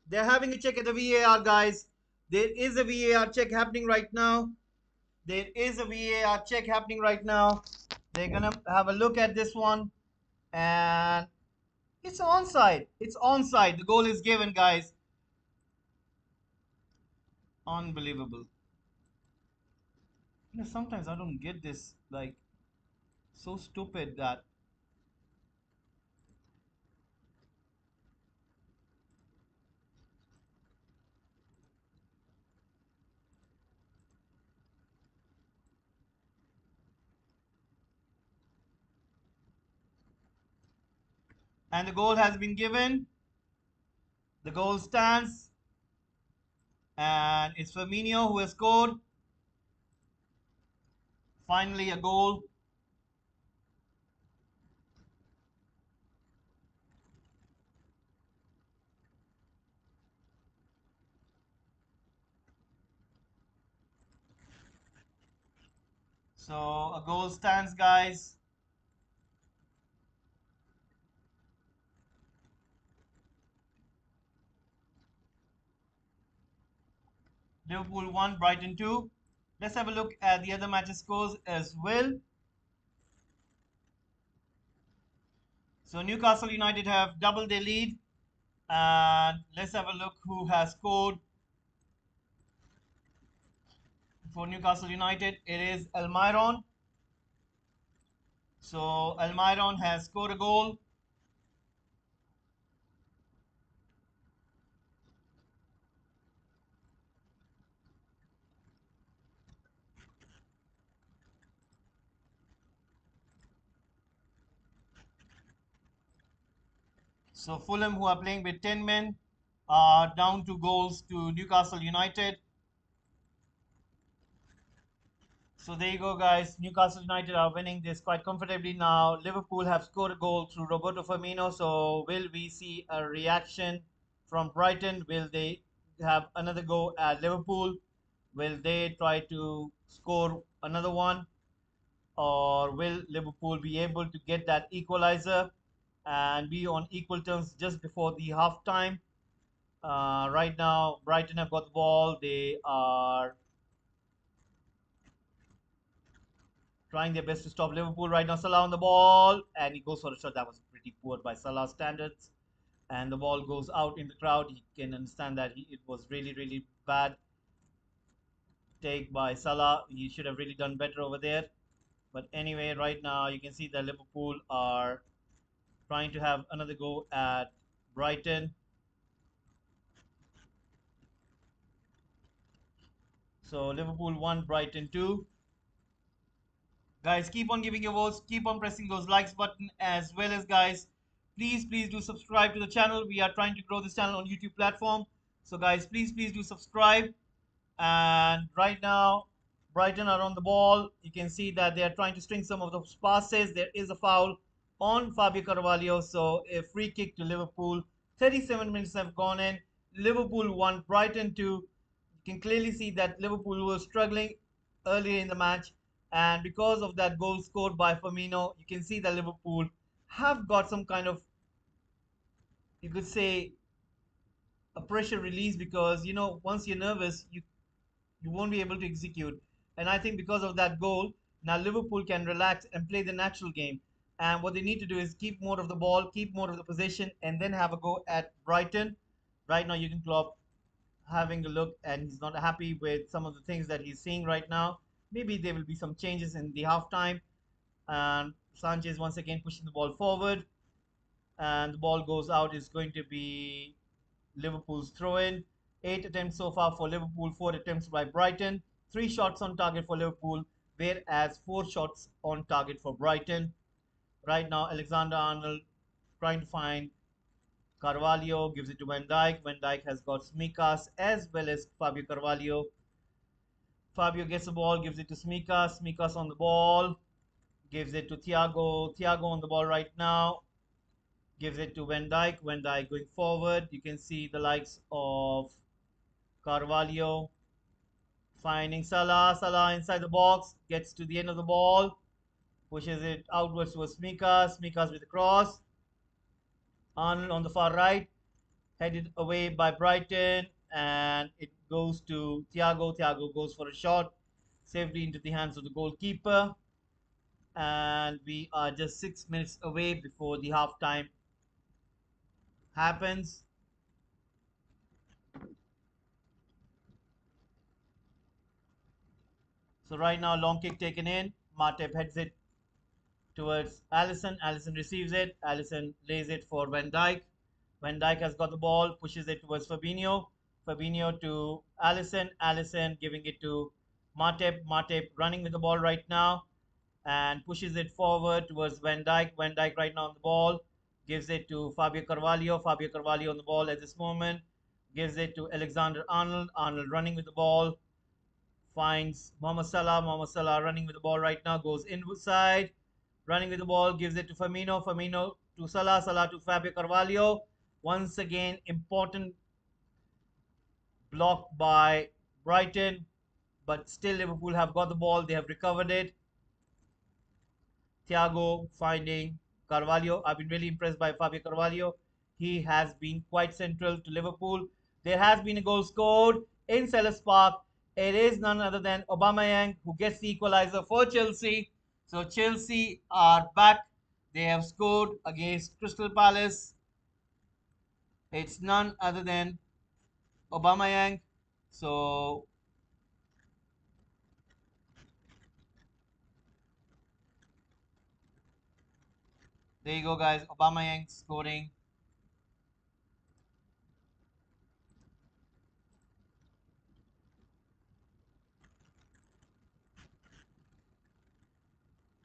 They're having a check at the VAR, guys. There is a VAR check happening right now. There is a VAR check happening right now. They're going to have a look at this one. And it's onside. It's onside. The goal is given, guys. Unbelievable. Sometimes I don't get this. Like, so stupid that. And the goal has been given. The goal stands. And it's Firmino who has scored. Finally, a goal. So, a goal stands, guys. Liverpool 1, Brighton 2. Let's have a look at the other matches scores as well. So Newcastle United have doubled their lead. And let's have a look who has scored for Newcastle United. It is Almiron. So Almiron has scored a goal. So Fulham, who are playing with 10 men, are down 2 goals to Newcastle United. So there you go, guys. Newcastle United are winning this quite comfortably now. Liverpool have scored a goal through Roberto Firmino. So will we see a reaction from Brighton? Will they have another go at Liverpool? Will they try to score another one? Or will Liverpool be able to get that equalizer and be on equal terms just before the half time? Right now, Brighton have got the ball. They are trying their best to stop Liverpool. Right now, Salah on the ball, and he goes for a shot that was pretty poor by Salah standards. And the ball goes out in the crowd. You can understand that it was really, really bad take by Salah. He should have really done better over there. But anyway, right now you can see that Liverpool are trying to have another go at Brighton. So Liverpool 1, Brighton 2. Guys, keep on giving your votes, keep on pressing those likes button, as well as, guys, please do subscribe to the channel. We are trying to grow this channel on YouTube platform. So guys, please do subscribe. And right now, Brighton are on the ball. You can see that they are trying to string some of those passes. There is a foul on Fabio Carvalho. So a free kick to Liverpool. 37 minutes have gone in. Liverpool 1, Brighton 2. You can clearly see that Liverpool was struggling earlier in the match. And because of that goal scored by Firmino, you can see that Liverpool have got some kind of, you could say, a pressure release, because once you're nervous, you won't be able to execute. And I think because of that goal, now Liverpool can relax and play the natural game. And what they need to do is keep more of the ball, keep more of the possession, and then have a go at Brighton. Right now, Jurgen Klopp having a look, and he's not happy with some of the things that he's seeing right now. Maybe there will be some changes in the halftime. And Sanchez once again pushing the ball forward, and the ball goes out. Is going to be Liverpool's throw in. 8 attempts so far for Liverpool, 4 attempts by Brighton. 3 shots on target for Liverpool, whereas 4 shots on target for Brighton. Right now, Alexander Arnold trying to find Carvalho, gives it to Van Dijk. Van Dijk has got Smikas as well as Fabio Carvalho. Fabio gets the ball, gives it to Smikas. Smikas on the ball, gives it to Thiago. Thiago on the ball right now, gives it to Van Dijk. Van Dijk going forward. You can see the likes of Carvalho finding Salah. Salah inside the box, gets to the end of the ball, pushes it outwards towards Smikas. Smikas with a cross. Arnold on the far right, headed away by Brighton, and it goes to Thiago. Thiago goes for a shot, safely into the hands of the goalkeeper. And we are just 6 minutes away before the halftime happens. So right now, long kick taken in. Matip heads it towards Allison. Allison receives it. Allison lays it for Van Dijk. Van Dijk has got the ball, pushes it towards Fabinho. Fabinho to Allison. Allison giving it to Matip. Matip running with the ball right now and pushes it forward towards Van Dijk. Van Dijk right now on the ball. Gives it to Fabio Carvalho. Fabio Carvalho on the ball at this moment. Gives it to Alexander Arnold. Arnold running with the ball. Finds Mohamed Salah. Mohamed Salah running with the ball right now. Goes inside. Running with the ball. Gives it to Firmino. Firmino to Salah. Salah to Fabio Carvalho. Once again, important block by Brighton. But still Liverpool have got the ball. They have recovered it. Thiago finding Carvalho. I've been really impressed by Fabio Carvalho. He has been quite central to Liverpool. There has been a goal scored in Selhurst Park. It is none other than Aubameyang who gets the equalizer for Chelsea. So Chelsea are back. They have scored against Crystal Palace. It's none other than Aubameyang. So there you go, guys. Aubameyang scoring.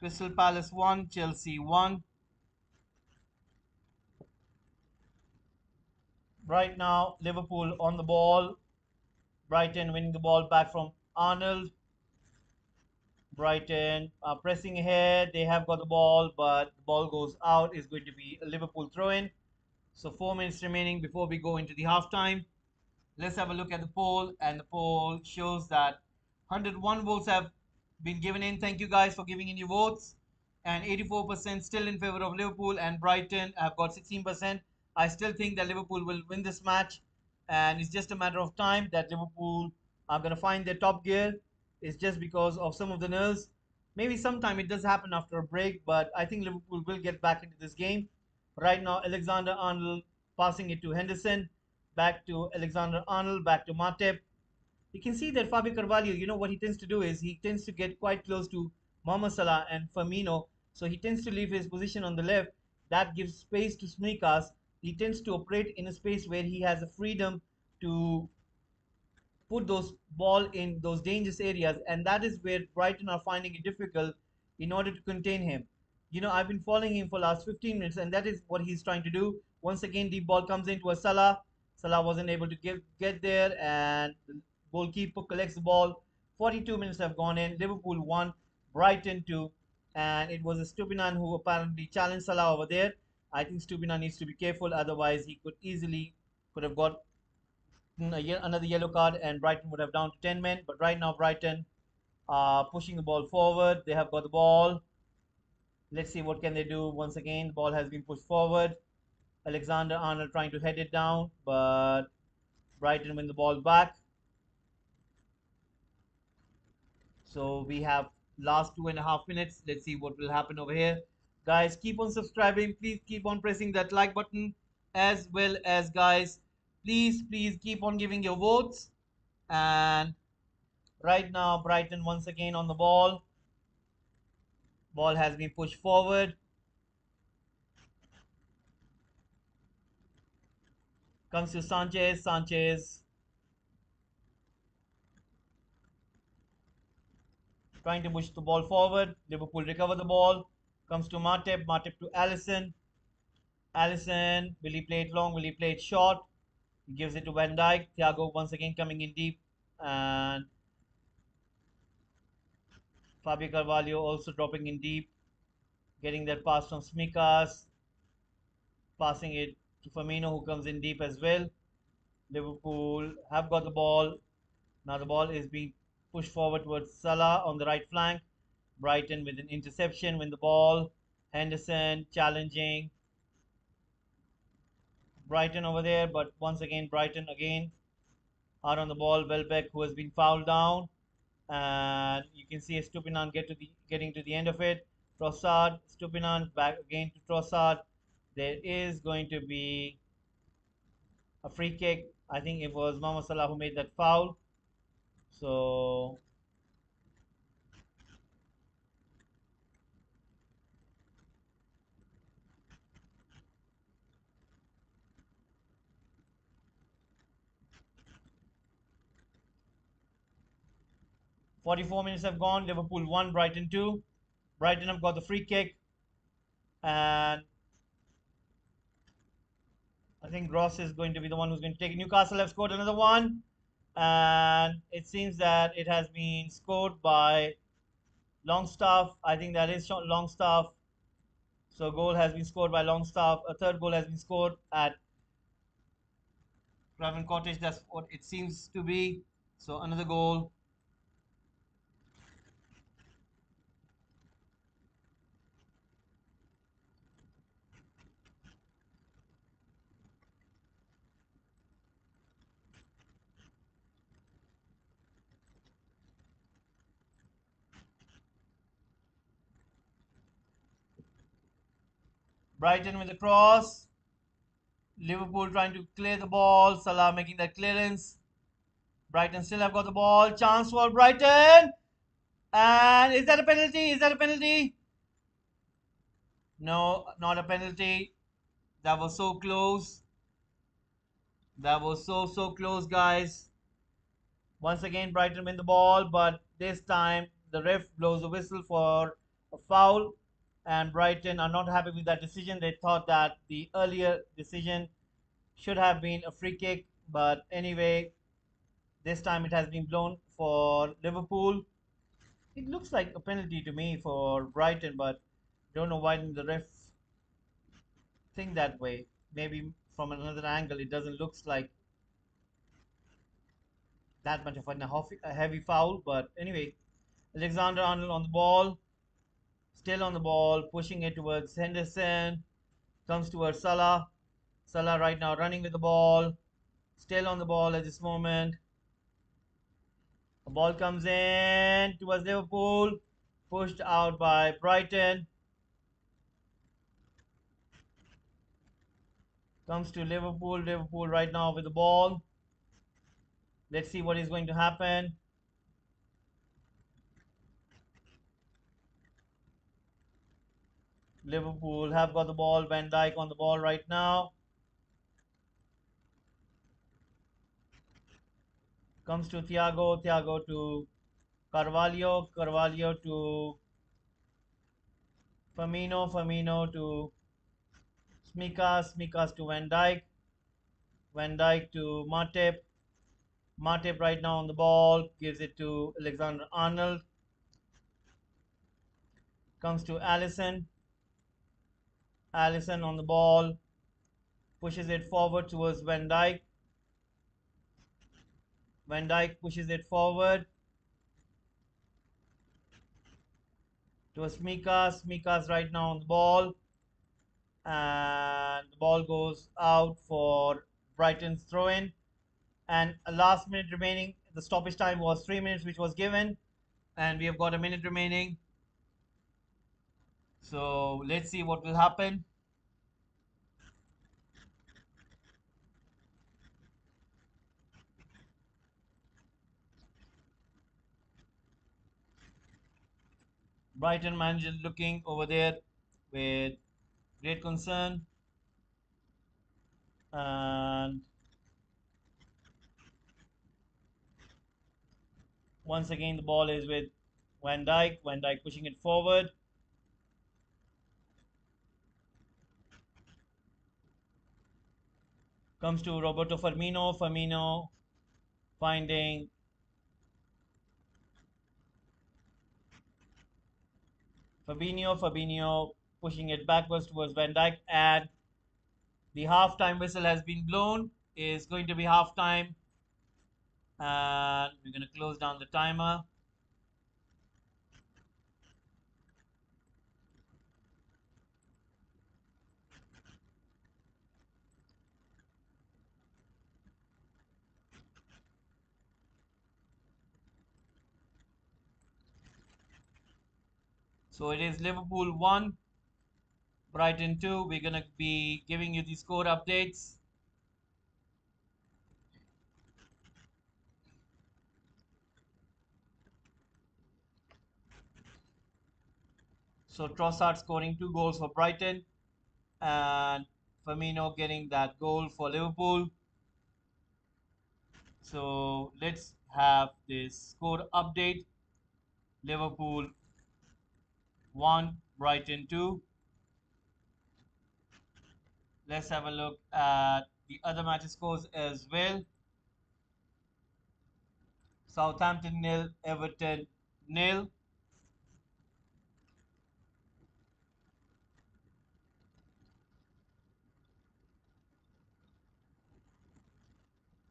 Crystal Palace 1, Chelsea 1. Right now, Liverpool on the ball. Brighton winning the ball back from Arnold. Brighton pressing ahead. They have got the ball, but the ball goes out. It's going to be a Liverpool throw in. So 4 minutes remaining before we go into the halftime. Let's have a look at the poll, and the poll shows that 101 votes have been given in. Thank you guys for giving in your votes. And 84% still in favor of Liverpool, and Brighton have got 16%. I still think that Liverpool will win this match, and it's just a matter of time that Liverpool are going to find their top gear. It's just because of some of the nerves. Maybe sometime it does happen after a break, but I think Liverpool will get back into this game. Right now, Alexander Arnold passing it to Henderson. Back to Alexander Arnold, back to Matip. You can see that Fabio Carvalho, what he tends to do is he tends to get quite close to Mohamed Salah and Firmino. So he tends to leave his position on the left. That gives space to Smikas. He tends to operate in a space where he has the freedom to put those ball in those dangerous areas, and that is where Brighton are finding it difficult in order to contain him. I've been following him for last 15 minutes, and that is what he's trying to do. Once again, deep ball comes into a Salah. Salah wasn't able to get there, and the goalkeeper collects the ball. 42 minutes have gone in. Liverpool 1, Brighton 2, and it was a Stupinan who apparently challenged Salah over there. I think Stupinan needs to be careful, otherwise he could have got another yellow card, and Brighton would have down to 10 men. But right now, Brighton are pushing the ball forward. They have got the ball. Let's see what can they do. Once again, the ball has been pushed forward. Alexander Arnold trying to head it down, but Brighton win the ball back. So we have last 2.5 minutes. Let's see what will happen over here. Guys, keep on subscribing. Please keep on pressing that like button, as well as, guys, please keep on giving your votes. And right now, Brighton once again on the ball. Ball has been pushed forward. Comes to Sanchez. Sanchez trying to push the ball forward. Liverpool recover the ball. Comes to Matip. Matip to Allison. Allison, will he play it long? Will he play it short? He gives it to Van Dijk. Thiago once again coming in deep. And Fabio Carvalho also dropping in deep. Getting that pass from Smikas. Passing it to Firmino, who comes in deep as well. Liverpool have got the ball. Now the ball is being pushed forward towards Salah on the right flank. Brighton with an interception win the ball. Henderson challenging Brighton over there, but once again Brighton again are on the ball. Welbeck, who has been fouled down, and you can see Stupinan getting to the end of it. Trossard, Stupinan back again to Trossard. There is going to be a free kick. I think it was Mohamed Salah who made that foul. So 44 minutes have gone. Liverpool 1, Brighton 2. Brighton have got the free kick, and I think Ross is going to be the one who's going to take it. Newcastle have scored another one, and it seems that it has been scored by Longstaff. I think that is Longstaff. So goal has been scored by Longstaff. A third goal has been scored at Craven Cottage. That's what it seems to be. So another goal. Brighton with the cross. Liverpool trying to clear the ball. Salah making that clearance. Brighton still have got the ball. Chance for Brighton. And is that a penalty? Is that a penalty? No, not a penalty. That was so close. That was so close, guys. Once again, Brighton win the ball, but this time the ref blows a whistle for a foul, and Brighton are not happy with that decision. They thought that the earlier decision should have been a free kick, but anyway, this time it has been blown for Liverpool. It looks like a penalty to me for Brighton, but don't know why didn't the ref think that way. Maybe from another angle, it doesn't look like that much of a heavy foul. But anyway, Alexander Arnold on the ball, still on the ball, pushing it towards Henderson. Comes towards Salah. Salah right now running with the ball, still on the ball at this moment. The ball comes in towards Liverpool, pushed out by Brighton. Comes to Liverpool. Liverpool right now with the ball. Let's see what is going to happen. Liverpool have got the ball. Van Dijk on the ball right now. Comes to Thiago. Thiago to Carvalho. Carvalho to Firmino. Firmino to Smikas. Smikas to Van Dijk. Van Dijk to Matip. Matip right now on the ball. Gives it to Alexander Arnold. Comes to Allison. Allison on the ball. Pushes it forward towards Van Dijk. Van Dijk pushes it forward to Smikas. Smikas right now on the ball. And the ball goes out for Brighton's throw in. And a last minute remaining. The stoppage time was 3 minutes, which was given. And we have got a minute remaining. So let's see what will happen. Brighton manager looking over there with great concern. And once again, the ball is with Van Dijk. Van Dijk pushing it forward. Comes to Roberto Firmino. Firmino finding Fabinho. Fabinho pushing it backwards towards Van Dijk. And the half-time whistle has been blown. Is going to be half-time. And we're going to close down the timer. So it is Liverpool 1, Brighton 2. We're going to be giving you the score updates. So Trossard scoring 2 goals for Brighton and Firmino getting that goal for Liverpool. So let's have this score update. Liverpool 1, Brighton 2. Let's have a look at the other match scores as well. Southampton nil, Everton nil.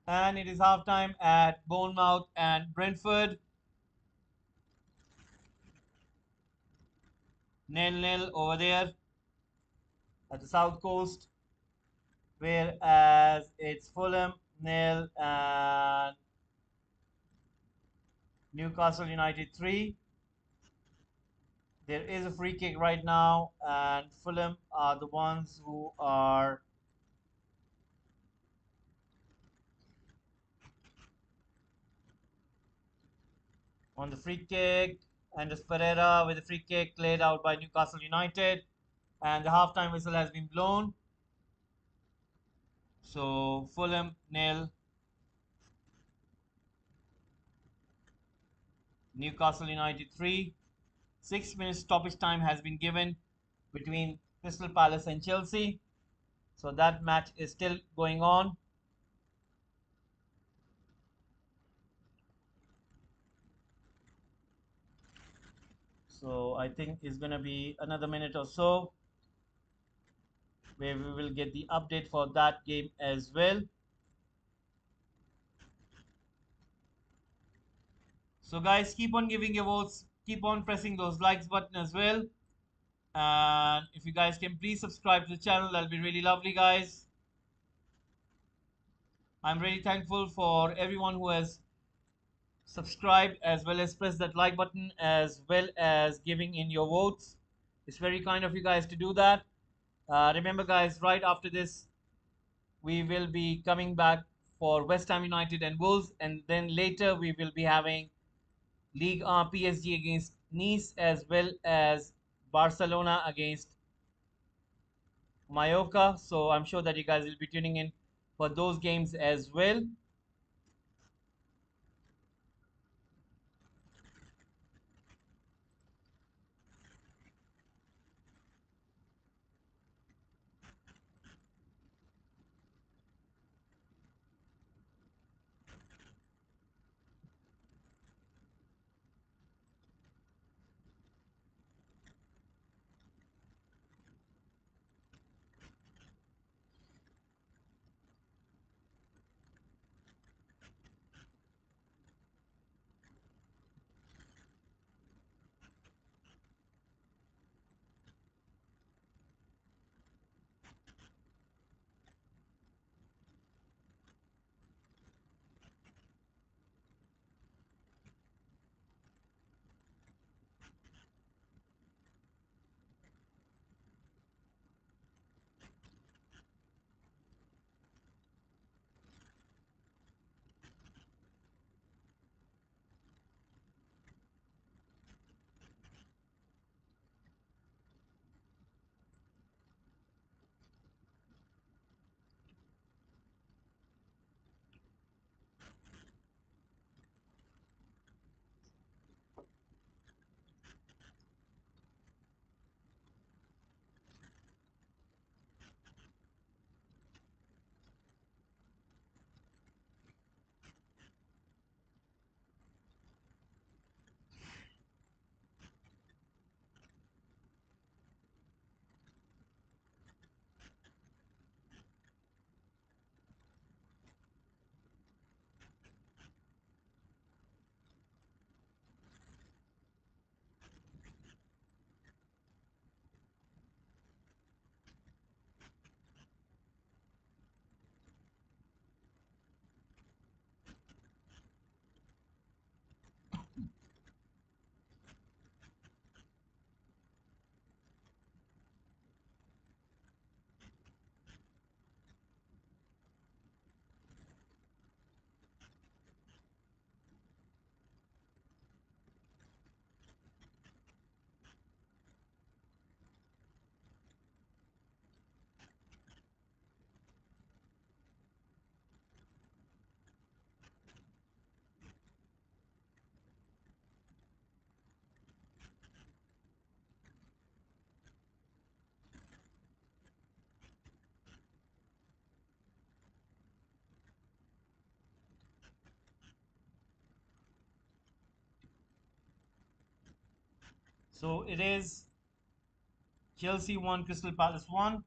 And it is halftime at Bournemouth and Brentford. 0-0 over there at the South Coast. Whereas it's Fulham nil and Newcastle United 3. There is a free kick right now, and Fulham are the ones who are on the free kick. And it's Pereira with a free kick laid out by Newcastle United. And the halftime whistle has been blown. So Fulham nil, Newcastle United 3. 6 minutes stoppage time has been given between Crystal Palace and Chelsea. So that match is still going on. So I think it's going to be another minute or so where we will get the update for that game as well. So guys, keep on giving your votes, keep on pressing those likes button as well. And if you guys can please subscribe to the channel, that'll be really lovely, guys. I'm really thankful for everyone who has subscribed as well as press that like button as well as giving in your votes. It's very kind of you guys to do that. Remember guys, right after this we will be coming back for West Ham United and Wolves, and then later we will be having League PSG against Nice as well as Barcelona against Mallorca. So I'm sure that you guys will be tuning in for those games as well. So it is Chelsea 1, Crystal Palace 1.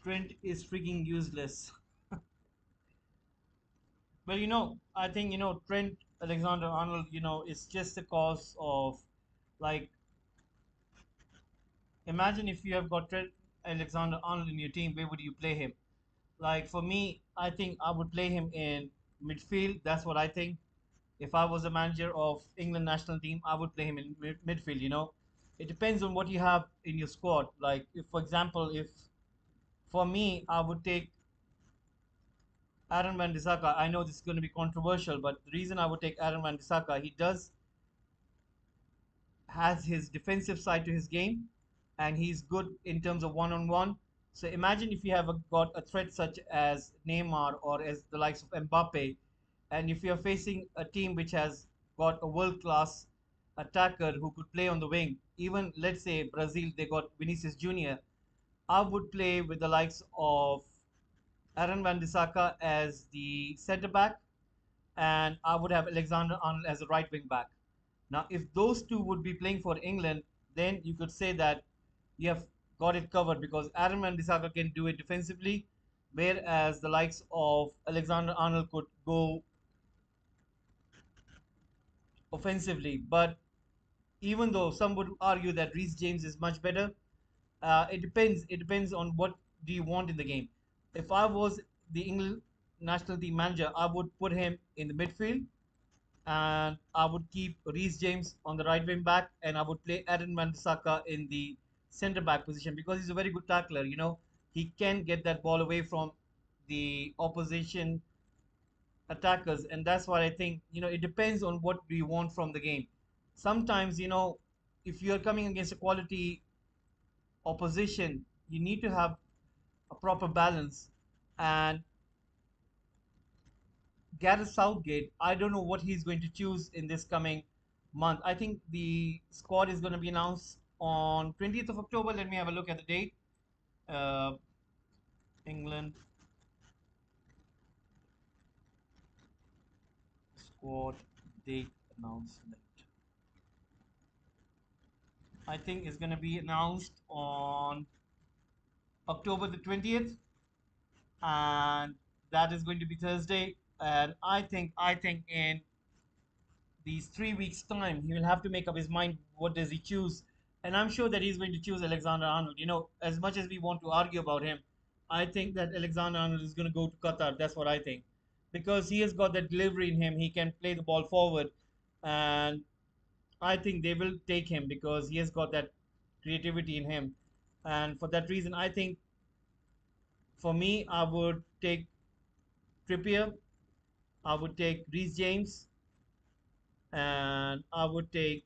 Trent is freaking useless. Well, I think, Trent Alexander Arnold, is just a cause of, like, Imagine if you have got Trent Alexander-Arnold in your team, where would you play him? Like for me, I think I would play him in midfield. That's what I think. If I was a manager of England national team, I would play him in midfield. It depends on what you have in your squad. Like if, for example, if for me, I would take Aaron Wan-Bissaka. I know this is going to be controversial, but the reason I would take Aaron Wan-Bissaka, he does has his defensive side to his game, and he's good in terms of one-on-one. So imagine if you have got a threat such as Neymar or as the likes of Mbappe, and if you're facing a team which has got a world-class attacker who could play on the wing, even let's say Brazil, they got Vinicius Junior. I would play with the likes of Aaron Wan-Bissaka as the centre back, and I would have Alexander Arnold as a right wing back. Now, if those two would be playing for England, then you could say that you have got it covered because Aaron Wan-Bissaka can do it defensively, whereas the likes of Alexander Arnold could go offensively. But even though some would argue that Reece James is much better, it depends. It depends on what do you want in the game. If I was the England national team manager, I would put him in the midfield and I would keep Reece James on the right wing back, and I would play Aaron Wan-Bissaka in the centre back position because he's a very good tackler. He can get that ball away from the opposition attackers, and that's what I think. It depends on what do you want from the game. Sometimes, if you are coming against a quality opposition, you need to have a proper balance. And Gareth Southgate, I don't know what he's going to choose in this coming month. I think the squad is going to be announced on 20th of October. Let me have a look at the date. Uh, England squad date announcement. I think it's going to be announced on October the 20th, and that is going to be Thursday. And I think in these 3 weeks' time, he will have to make up his mind what does he choose. And I'm sure that he's going to choose Alexander Arnold. As much as we want to argue about him, I think that Alexander Arnold is going to go to Qatar. That's what I think. Because he has got that delivery in him. He can play the ball forward. And I think they will take him because he has got that creativity in him. And for that reason, I think for me, I would take Trippier. I would take Reece James. And I would take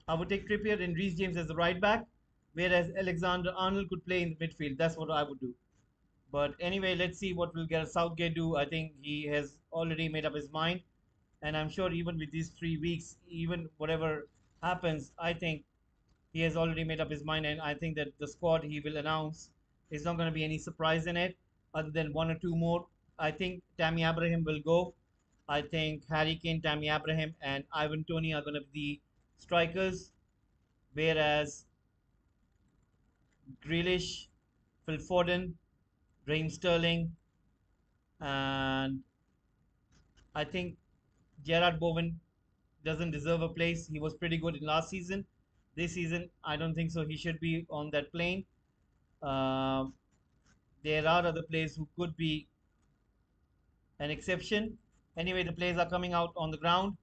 Trippier and Reece James as the right back, whereas Alexander Arnold could play in the midfield. That's what I would do. But anyway, let's see what will Gareth Southgate do. I think he has already made up his mind, and I'm sure even with these 3 weeks, even whatever happens, I think he has already made up his mind, and I think that the squad he will announce is not going to be any surprise in it, other than one or two more. I think Tammy Abraham will go. I think Harry Kane, Tammy Abraham, and Ivan Toney are going to be the strikers, whereas Grealish, Phil Foden, Raheem Sterling, and I think Gerard Bowen doesn't deserve a place. He was pretty good in last season. This season, I don't think so. He should be on that plane. Um there are other players who could be an exception. Anyway, the players are coming out on the ground.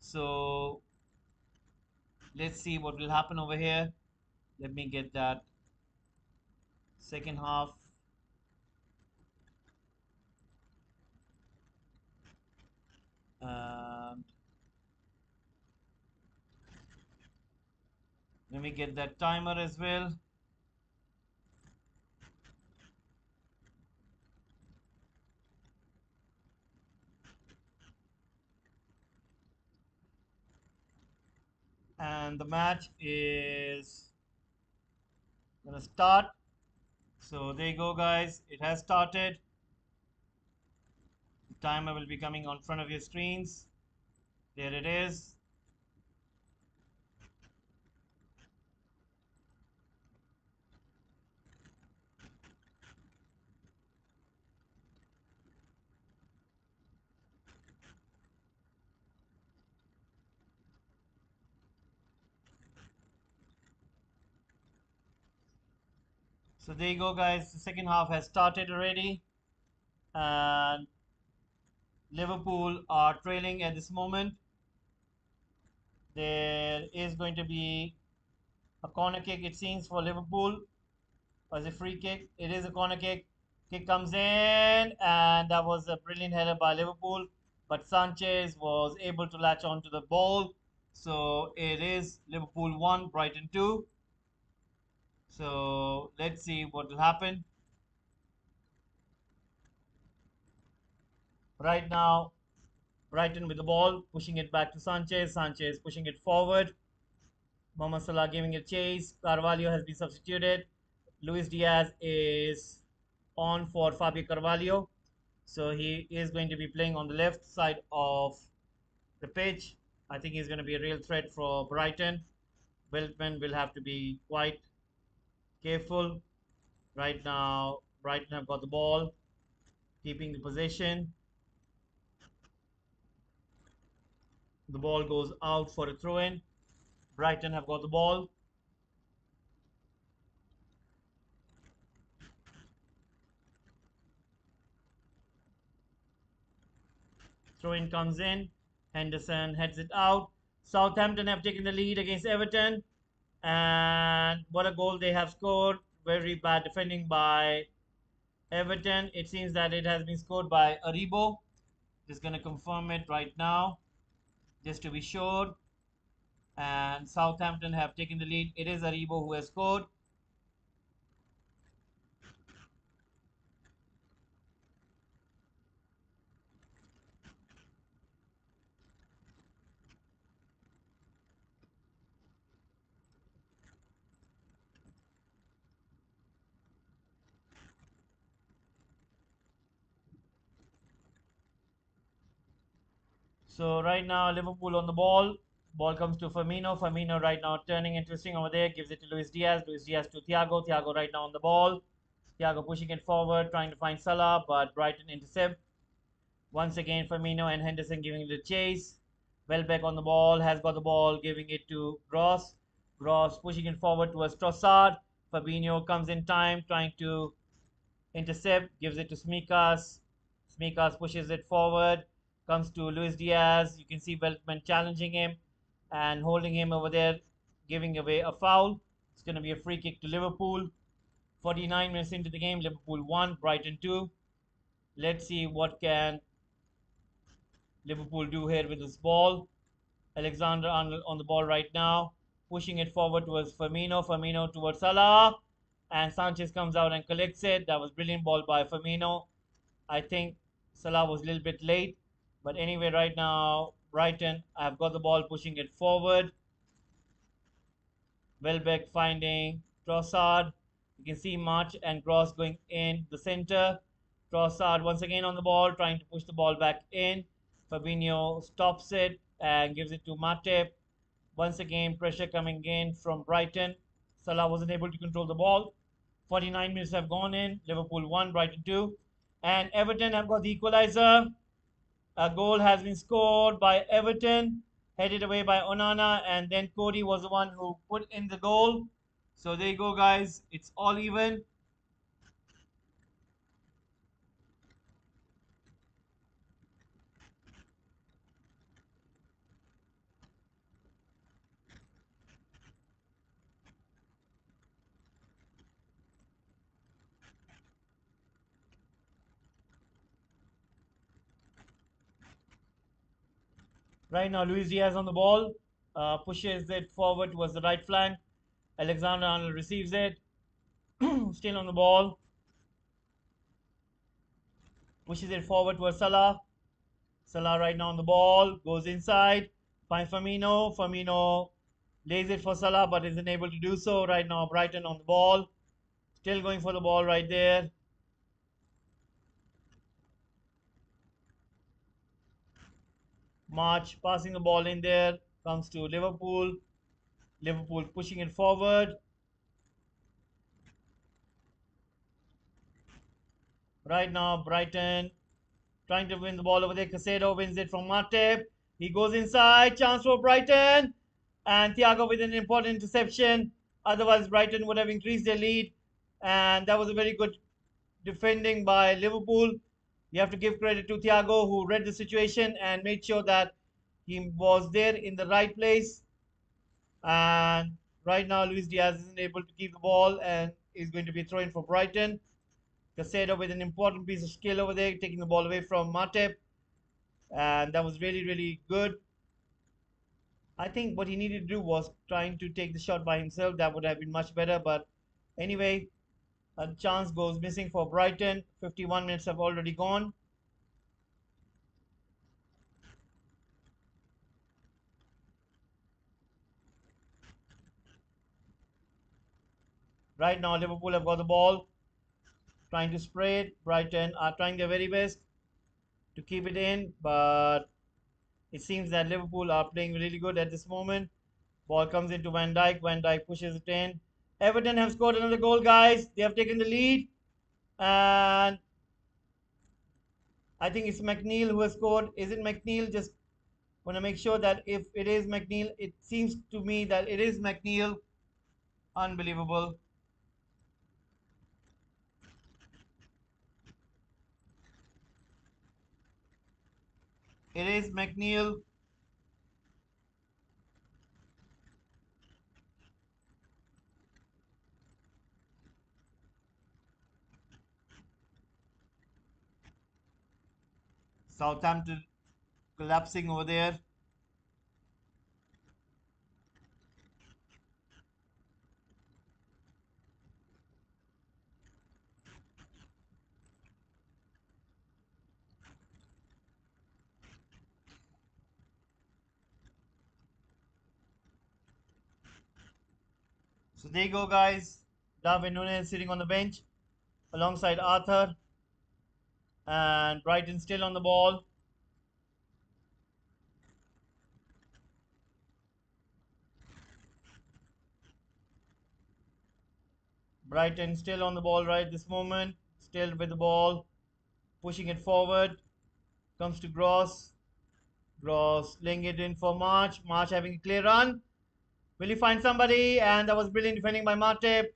So let's see what will happen over here. Let me get that second half. And let me get that timer as well. And the match is gonna start. So there you go, guys. It has started. The timer will be coming on front of your screens. There it is. So there you go, guys. The second half has started already, and Liverpool are trailing at this moment. There is going to be a corner kick, it seems, for Liverpool. Was a free kick? It is a corner kick. Kick comes in, and that was a brilliant header by Liverpool. But Sanchez was able to latch onto the ball. So it is Liverpool 1, Brighton 2. So let's see what will happen. Right now, Brighton with the ball, pushing it back to Sanchez. Sanchez pushing it forward. Mohamed Salah giving a chase. Carvalho has been substituted. Luis Diaz is on for Fabio Carvalho. So he is going to be playing on the left side of the pitch. I think he's going to be a real threat for Brighton. Veltman will have to be quite careful. Right now, Brighton have got the ball, keeping the possession. The ball goes out for a throw in. Brighton have got the ball. Throw in comes in. Henderson heads it out. Southampton have taken the lead against Everton. And what a goal they have scored. Very bad defending by Everton. It seems that it has been scored by Aribo. Just going to confirm it right now, just to be sure. And Southampton have taken the lead. It is Aribo who has scored. So right now, Liverpool on the ball. Ball comes to Firmino. Firmino right now turning and twisting over there. Gives it to Luis Diaz. Luis Diaz to Thiago. Thiago right now on the ball. Thiago pushing it forward, trying to find Salah, but Brighton intercept. Once again, Firmino and Henderson giving it a chase. Welbeck on the ball, has got the ball, giving it to Gross. Gross pushing it forward towards Trossard. Fabinho comes in time, trying to intercept, gives it to Smikas. Smikas pushes it forward, comes to Luis Diaz. You can see Veltman challenging him and holding him over there, giving away a foul. It's going to be a free kick to Liverpool. 49 minutes into the game, Liverpool 1, Brighton 2. Let's see what can Liverpool do here with this ball. Alexander-Arnold on the ball right now, pushing it forward towards Firmino. Firmino towards Salah, and Sanchez comes out and collects it. That was brilliant ball by Firmino. I think Salah was a little bit late, but anyway, right now Brighton have got the ball, pushing it forward. Welbeck finding Trossard. You can see March and Gross going in the center. Trossard once again on the ball, trying to push the ball back in. Fabinho stops it and gives it to Matip. Once again, pressure coming in from Brighton. Salah wasn't able to control the ball. 49 minutes have gone in. Liverpool 1, Brighton 2. And Everton have got the equalizer. A goal has been scored by Everton, headed away by Onana, and then Cody was the one who put in the goal. So there you go, guys. It's all even. Right now, Luis Diaz on the ball, pushes it forward towards the right flank. Alexander-Arnold receives it, still on the ball, pushes it forward towards Salah. Salah right now on the ball, goes inside, finds Firmino. Firmino lays it for Salah, but isn't able to do so. Right now, Brighton on the ball, still going for the ball right there. March passing the ball in there, comes to Liverpool. Liverpool pushing it forward. Right now, Brighton trying to win the ball over there. Casado wins it from Matip. He goes inside. Chance for Brighton. And Thiago with an important interception. Otherwise, Brighton would have increased their lead. and that was a very good defending by Liverpool. You have to give credit to Thiago, who read the situation and made sure that he was there in the right place. And right now, Luis Diaz isn't able to keep the ball and is going to be throwing for Brighton. Casado with an important piece of skill over there, taking the ball away from Matip. And that was really, really good. I think what he needed to do was trying to take the shot by himself. That would have been much better. But anyway, a chance goes missing for Brighton. 51 minutes have already gone. Right now, Liverpool have got the ball, trying to spray it. Brighton are trying their very best to keep it in, but it seems that Liverpool are playing really good at this moment. Ball comes into Van Dijk. Van Dijk pushes it in. Everton have scored another goal, guys. They have taken the lead, and I think it's McNeil who has scored. Is it McNeil? Just want to make sure that if it is McNeil, it seems to me that it is McNeil. Unbelievable. It is McNeil. Southampton collapsing over there. So there you go, guys. Darwin Núñez sitting on the bench alongside Arthur, and Brighton still on the ball. Brighton still on the ball right this moment. Still with the ball, pushing it forward. Comes to Gross. Gross laying it in for March. March having a clear run. Will he find somebody? And that was brilliant defending by Matip,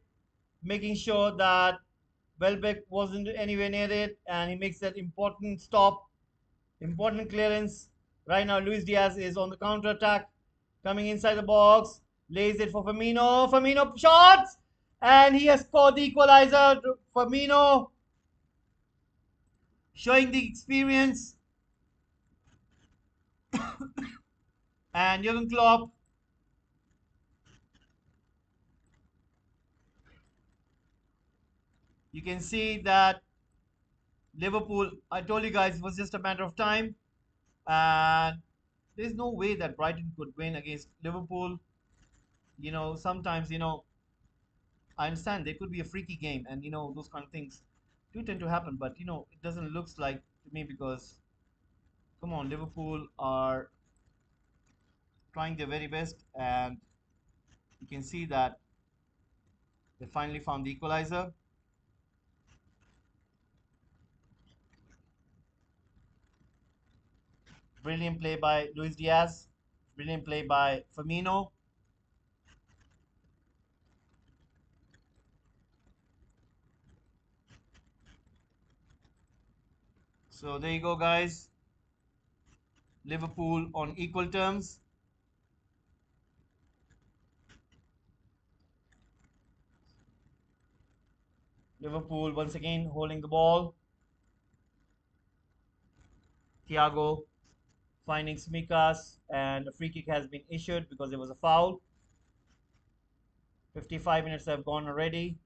making sure that Welbeck wasn't anywhere near it, and he makes that important stop, important clearance. Right now, Luis Diaz is on the counter attack, coming inside the box, lays it for Firmino. Firmino shots, and he has scored the equalizer. Firmino showing the experience, and Jurgen Klopp. You can see that Liverpool, I told you guys, it was just a matter of time. And there's no way that Brighton could win against Liverpool. Sometimes, I understand there could be a freaky game, and those kind of things do tend to happen. But it doesn't looks like to me because, come on, Liverpool are trying their very best, and you can see that they finally found the equalizer. Brilliant play by Luis Diaz. Brilliant play by Firmino. So there you go, guys. Liverpool on equal terms. Liverpool once again holding the ball. Thiago finding Smikas, and a free kick has been issued because there was a foul. 55 minutes have gone already.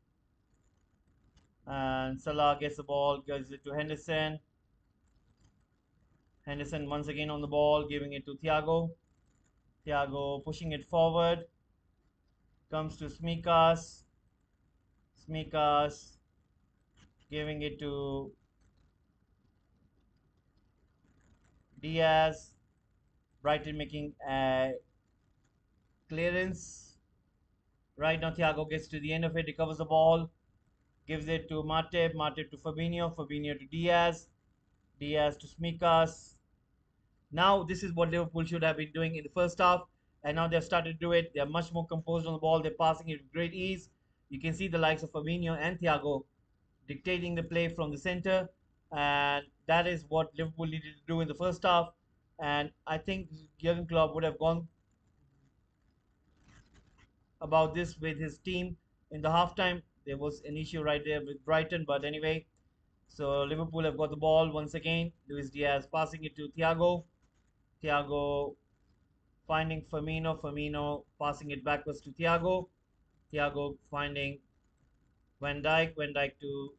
And Salah gets the ball, gives it to Henderson. Henderson once again on the ball, giving it to Thiago. Thiago pushing it forward. Comes to Smikas. Smikas giving it to Diaz. Brighton making a clearance. Right now, Thiago gets to the end of it, recovers the ball, gives it to Matip, Matip to Fabinho, Fabinho to Diaz, Diaz to Smikas. Now, this is what Liverpool should have been doing in the first half, and now they've started to do it. They're much more composed on the ball, they're passing it with great ease. You can see the likes of Fabinho and Thiago dictating the play from the center, and that is what Liverpool needed to do in the first half. And I think Jurgen Klopp would have gone about this with his team in the halftime. There was an issue right there with Brighton, but anyway, so Liverpool have got the ball once again. Luis Diaz passing it to Thiago. Thiago finding Firmino. Firmino passing it backwards to Thiago. Thiago finding Van Dijk. Van Dijk to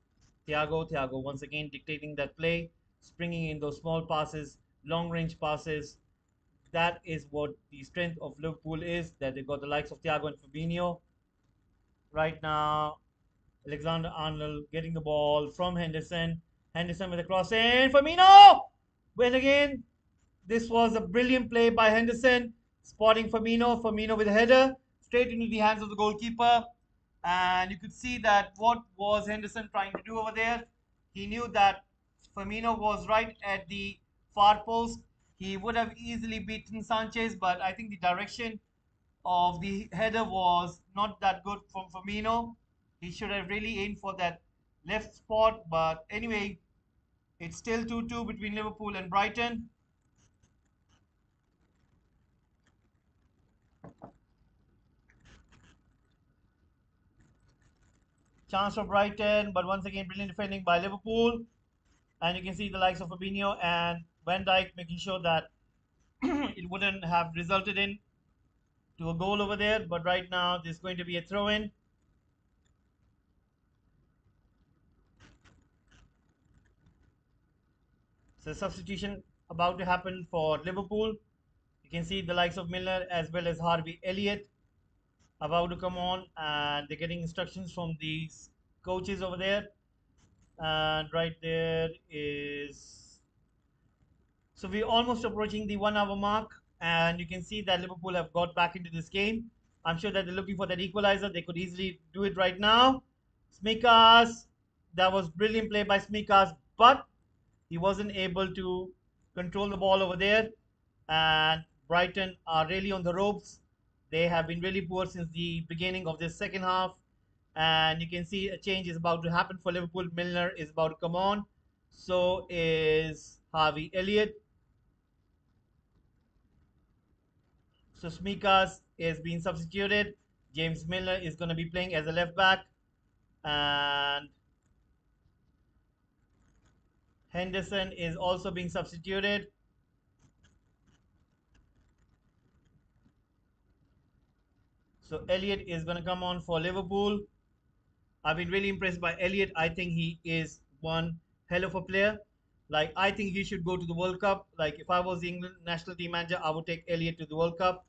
Thiago. Thiago once again dictating that play, springing in those small passes, long range passes. That is what the strength of Liverpool is, that they've got the likes of Thiago and Fabinho. Right now, Alexander Arnold getting the ball from Henderson. Henderson with a cross in. Firmino! When again, this was a brilliant play by Henderson, spotting Firmino. Firmino with a header straight into the hands of the goalkeeper. And you could see that what was Henderson trying to do over there. He knew that Firmino was right at the far post. He would have easily beaten Sanchez, but I think the direction of the header was not that good from Firmino. He should have really aimed for that left spot. But anyway, it's still 2-2 between Liverpool and Brighton. Chance for Brighton, but once again, brilliant defending by Liverpool. And you can see the likes of Fabinho and Van Dijk making sure that it wouldn't have resulted in to a goal over there. But right now, there's going to be a throw-in. So substitution about to happen for Liverpool. You can see the likes of Milner as well as Harvey Elliott about to come on, and they're getting instructions from these coaches over there. And right there is, so we're almost approaching the 1 hour mark, and you can see that Liverpool have got back into this game. I'm sure that they're looking for that equalizer. They could easily do it right now. Smikas, that was brilliant play by Smikas, but he wasn't able to control the ball over there. And Brighton are really on the ropes. They have been really poor since the beginning of this second half. And you can see a change is about to happen for Liverpool. Milner is about to come on. So is Harvey Elliott. So Smikas is being substituted. James Milner is going to be playing as a left back. And Henderson is also being substituted. So Elliott is going to come on for Liverpool. I've been really impressed by Elliott. I think he is one hell of a player. Like, I think he should go to the World Cup. Like, if I was the England national team manager, I would take Elliott to the World Cup.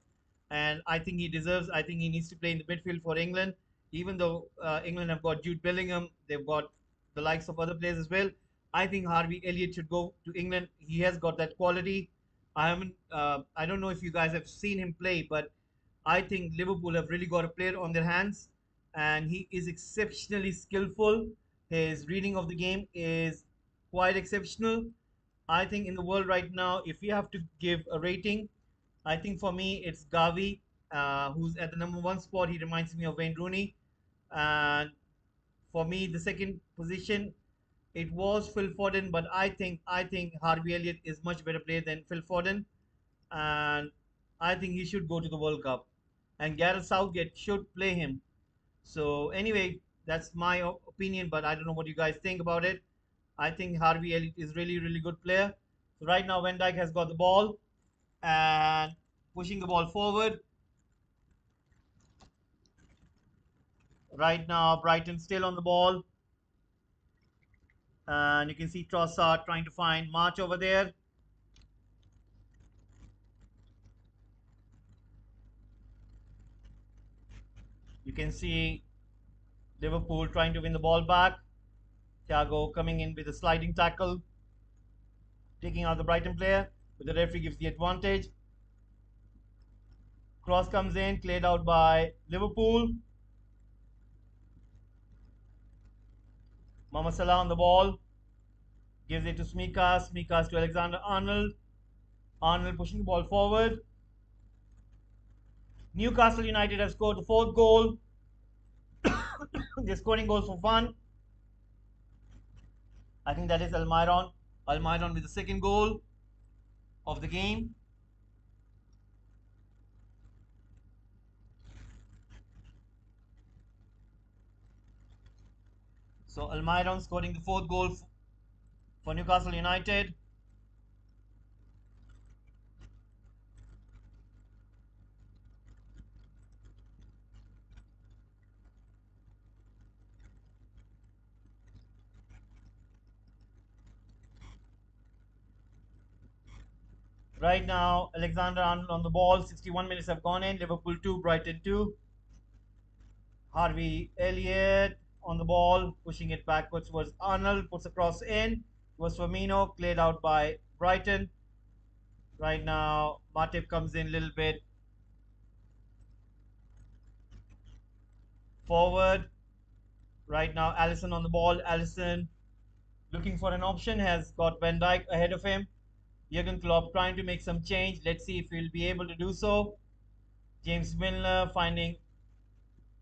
And I think he deserves, I think he needs to play in the midfield for England. Even though England have got Jude Bellingham, they've got the likes of other players as well. I think Harvey Elliott should go to England. He has got that quality. I don't know if you guys have seen him play, but I think Liverpool have really got a player on their hands, and he is exceptionally skillful. His reading of the game is quite exceptional. I think in the world right now, if you have to give a rating, I think for me it's Gavi, who's at the number 1 spot. He reminds me of Wayne Rooney. And for me, the second position, it was Phil Foden, but I think Harvey Elliott is much better player than Phil Foden, and I think he should go to the World Cup, and Gareth Southgate should play him. So anyway, that's my opinion, but I don't know what you guys think about it. I think Harvey Elliott is really, really good player. So right now, Van Dijk has got the ball and pushing the ball forward. Right now, Brighton still on the ball. And you can see Trossard trying to find March over there. You can see Liverpool trying to win the ball back. Thiago coming in with a sliding tackle, taking out the Brighton player, but the referee gives the advantage. Cross comes in, cleared out by Liverpool. Mohamed Salah on the ball, gives it to Smikas. Smikas to Alexander Arnold. Arnold pushing the ball forward. Newcastle United have scored the 4th goal. They're scoring goals for fun. I think that is Almiron. Almiron with the second goal of the game. So Almiron scoring the fourth goal for Newcastle United. Right now, Alexander Arnold on the ball. 61 minutes have gone in. Liverpool 2, Brighton 2. Harvey Elliott on the ball, pushing it backwards towards Arnold. Puts across in. Was Firmino, cleared out by Brighton. Right now, Matip comes in a little bit forward. Right now, Allison on the ball. Allison looking for an option, has got Van Dijk ahead of him. Jurgen Klopp trying to make some change. Let's see if he'll be able to do so. James Milner finding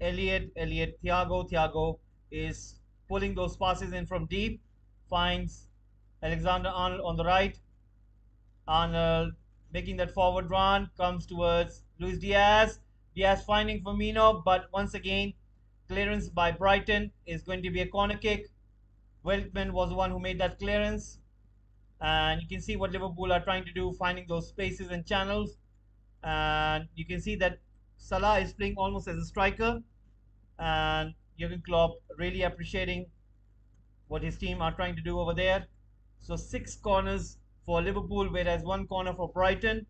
Elliott, Thiago is pulling those passes in from deep. Finds Alexander Arnold on the right. Arnold making that forward run. Comes towards Luis Diaz. Diaz finding Firmino. But once again, clearance by Brighton is going to be a corner kick. Weltman was the one who made that clearance. And you can see what Liverpool are trying to do, finding those spaces and channels. And you can see that Salah is playing almost as a striker, and Jurgen Klopp really appreciating what his team are trying to do over there. So 6 corners for Liverpool, whereas 1 corner for Brighton.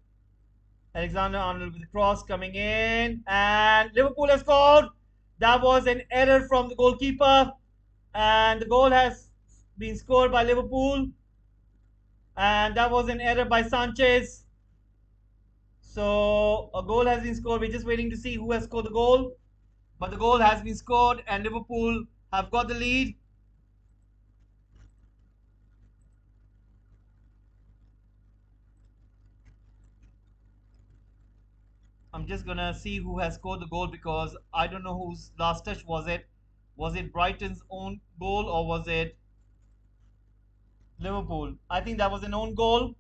Alexander Arnold with the cross coming in, and Liverpool has scored. That was an error from the goalkeeper, and the goal has been scored by Liverpool, and that was an error by Sanchez. So a goal has been scored. We're just waiting to see who has scored the goal. But the goal has been scored and Liverpool have got the lead. I'm just going to see who has scored the goal because I don't know whose last touch was it. Was it Brighton's own goal or was it Liverpool? I think that was an own goal.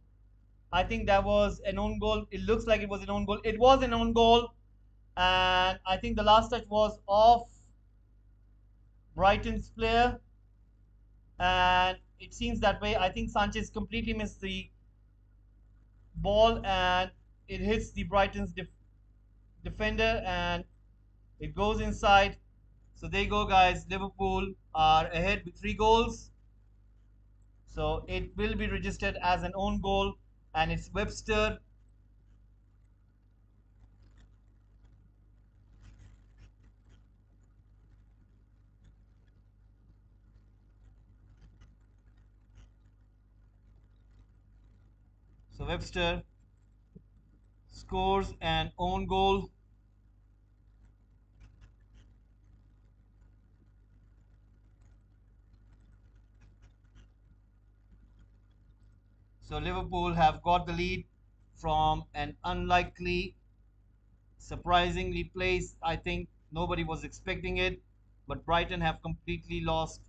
I think that was an own goal. It looks like it was an own goal. It was an own goal. And I think the last touch was off Brighton's player. And it seems that way. I think Sanchez completely missed the ball and it hits the Brighton's defender and it goes inside. So there you go, guys. Liverpool are ahead with 3 goals. So it will be registered as an own goal and it's Webster. So Webster scores an own goal. So Liverpool have got the lead from an unlikely, surprisingly placed. I think nobody was expecting it, but Brighton have completely lost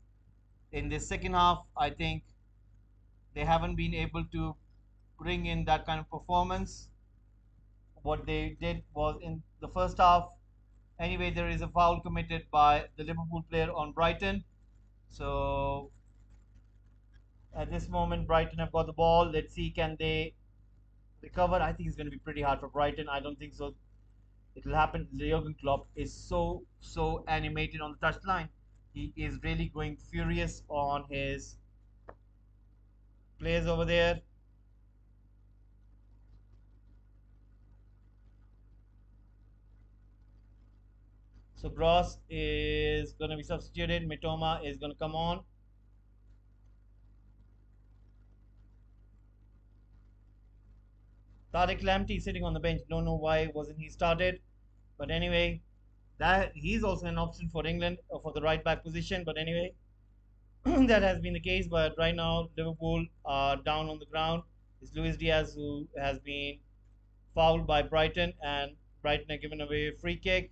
in the second half. I think they haven't been able to bring in that kind of performance. What they did was in the first half. Anyway, there is a foul committed by the Liverpool player on Brighton. So at this moment, Brighton have got the ball. Let's see, can they recover? I think it's going to be pretty hard for Brighton. I don't think so. It will happen. Jurgen Klopp is so animated on the touchline. He is really going furious on his players over there. So Gross is going to be substituted. Mitoma is going to come on. Tariq Lamptey sitting on the bench. Don't know why wasn't he started. But anyway, that he's also an option for England for the right back position. But anyway, that has been the case. But right now, Liverpool are down on the ground. It's Luis Diaz who has been fouled by Brighton, and Brighton are given away a free kick.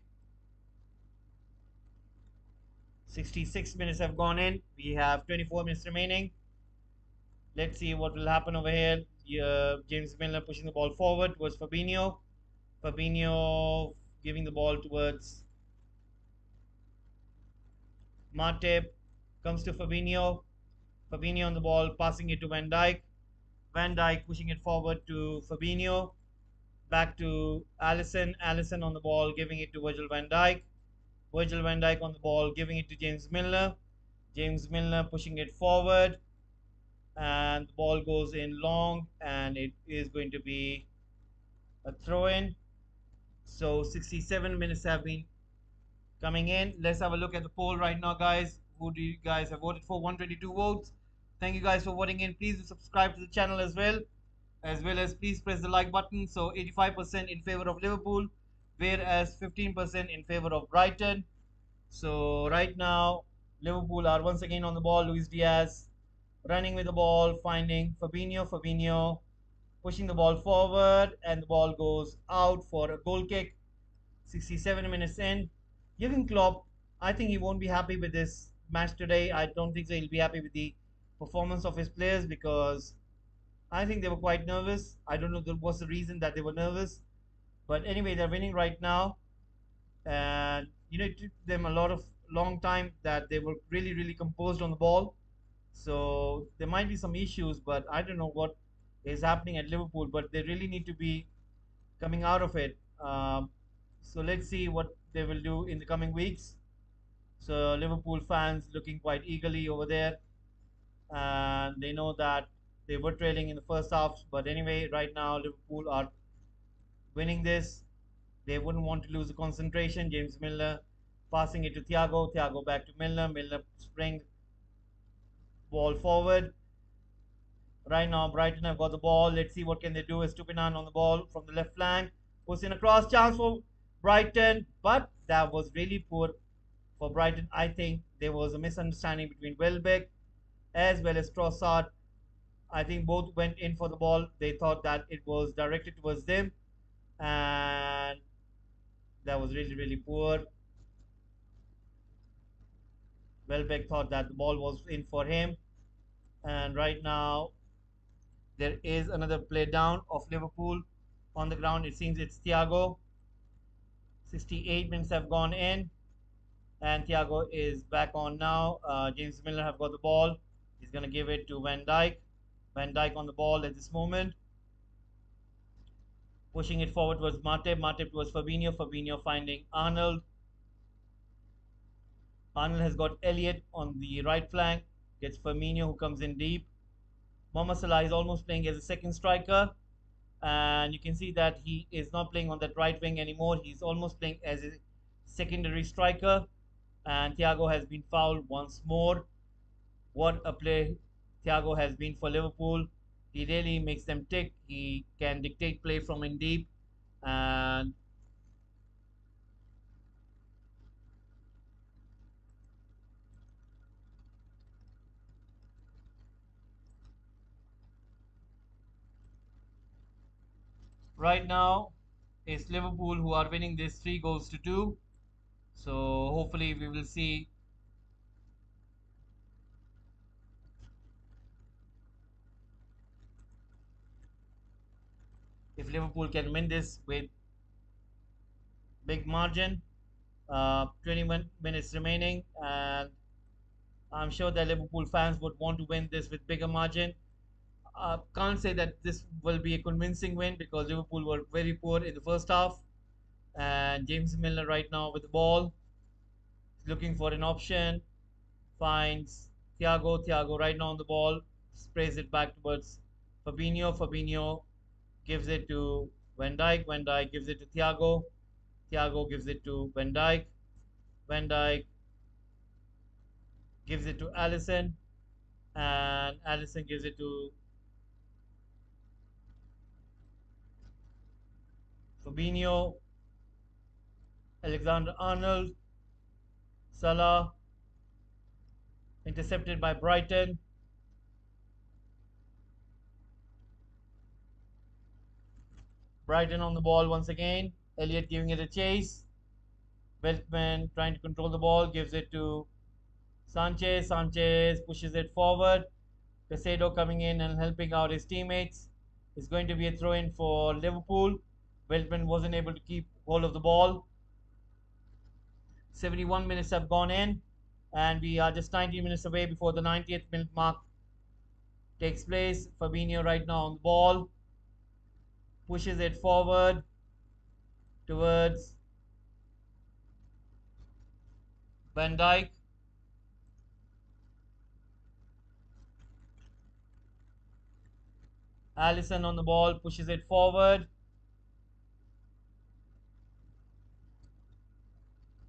66 minutes have gone in. We have 24 minutes remaining. Let's see what will happen over here. James Milner pushing the ball forward towards Fabinho. Fabinho giving the ball towards Matip. Comes to Fabinho. Fabinho on the ball, passing it to Van Dijk. Van Dijk pushing it forward to Fabinho. Back to Alisson. Alisson on the ball, giving it to Virgil van Dijk. Virgil van Dijk on the ball, giving it to James Milner. James Milner pushing it forward. And the ball goes in long, and it is going to be a throw in. So 67 minutes have been coming in. Let's have a look at the poll right now, guys. Who do you guys have voted for? 122 votes. Thank you guys for voting in. Please subscribe to the channel as well as please press the like button. So 85% in favor of Liverpool, whereas 15% in favor of Brighton. So right now, Liverpool are once again on the ball. Luis Diaz running with the ball, finding Fabinho. Fabinho pushing the ball forward, and the ball goes out for a goal kick. 67 minutes in. Jurgen Klopp, I think he won't be happy with this match today. I don't think so. He'll be happy with the performance of his players because I think they were quite nervous. I don't know what's the reason that they were nervous. But anyway, they're winning right now. And, it took them a lot of long time that they were really, really composed on the ball. So there might be some issues, but I don't know what is happening at Liverpool. But they really need to be coming out of it. So let's see what they will do in the coming weeks. So Liverpool fans looking quite eagerly over there, and they know that they were trailing in the first half. But anyway, right now Liverpool are winning this. They wouldn't want to lose the concentration. James Milner passing it to Thiago. Thiago back to Milner. Milner spring ball forward. Right now, Brighton have got the ball. Let's see what can they do. Estupinan on the ball from the left flank. Puts in a cross chance for Brighton, but that was really poor for Brighton. I think there was a misunderstanding between Welbeck as well as Trossard. I think both went in for the ball. They thought that it was directed towards them, and that was really, really poor. Welbeck thought that the ball was in for him, and right now there is another play down of Liverpool on the ground. It seems it's Thiago. 68 minutes have gone in, and Thiago is back on now. James Milner have got the ball. He's going to give it to Van Dijk. Van Dijk on the ball at this moment. Pushing it forward towards Matip. Matip towards Fabinho. Fabinho finding Arnold. Arnold has got Elliott on the right flank. Gets Firmino who comes in deep. Mohamed Salah is almost playing as a second striker. And you can see that he is not playing on that right wing anymore. He's almost playing as a secondary striker. And Thiago has been fouled once more. What a play Thiago has been for Liverpool. He really makes them tick. He can dictate play from in deep. And right now, it's Liverpool who are winning this 3 goals to 2. So hopefully we will see if Liverpool can win this with big margin. 21 minutes remaining, and I'm sure that Liverpool fans would want to win this with bigger margin. Can't say that this will be a convincing win because Liverpool were very poor in the first half. And James Milner right now with the ball, looking for an option, finds Thiago. Thiago right now on the ball, sprays it back towards Fabinho. Fabinho gives it to Van Dijk. Van Dijk gives it to Thiago. Thiago gives it to Van Dijk. Van Dijk gives it to Alisson, and Alisson gives it to Fabinho. Alexander Arnold. Salah intercepted by Brighton. Brighton on the ball once again. Elliott giving it a chase. Veltman trying to control the ball, gives it to Sanchez pushes it forward. Caicedo coming in and helping out his teammates. It's going to be a throw in for Liverpool. Veltman wasn't able to keep hold of the ball. 71 minutes have gone in, and we are just 90 minutes away before the 90th minute mark takes place. Fabinho right now on the ball, pushes it forward towards Van Dijk. Alisson on the ball, pushes it forward.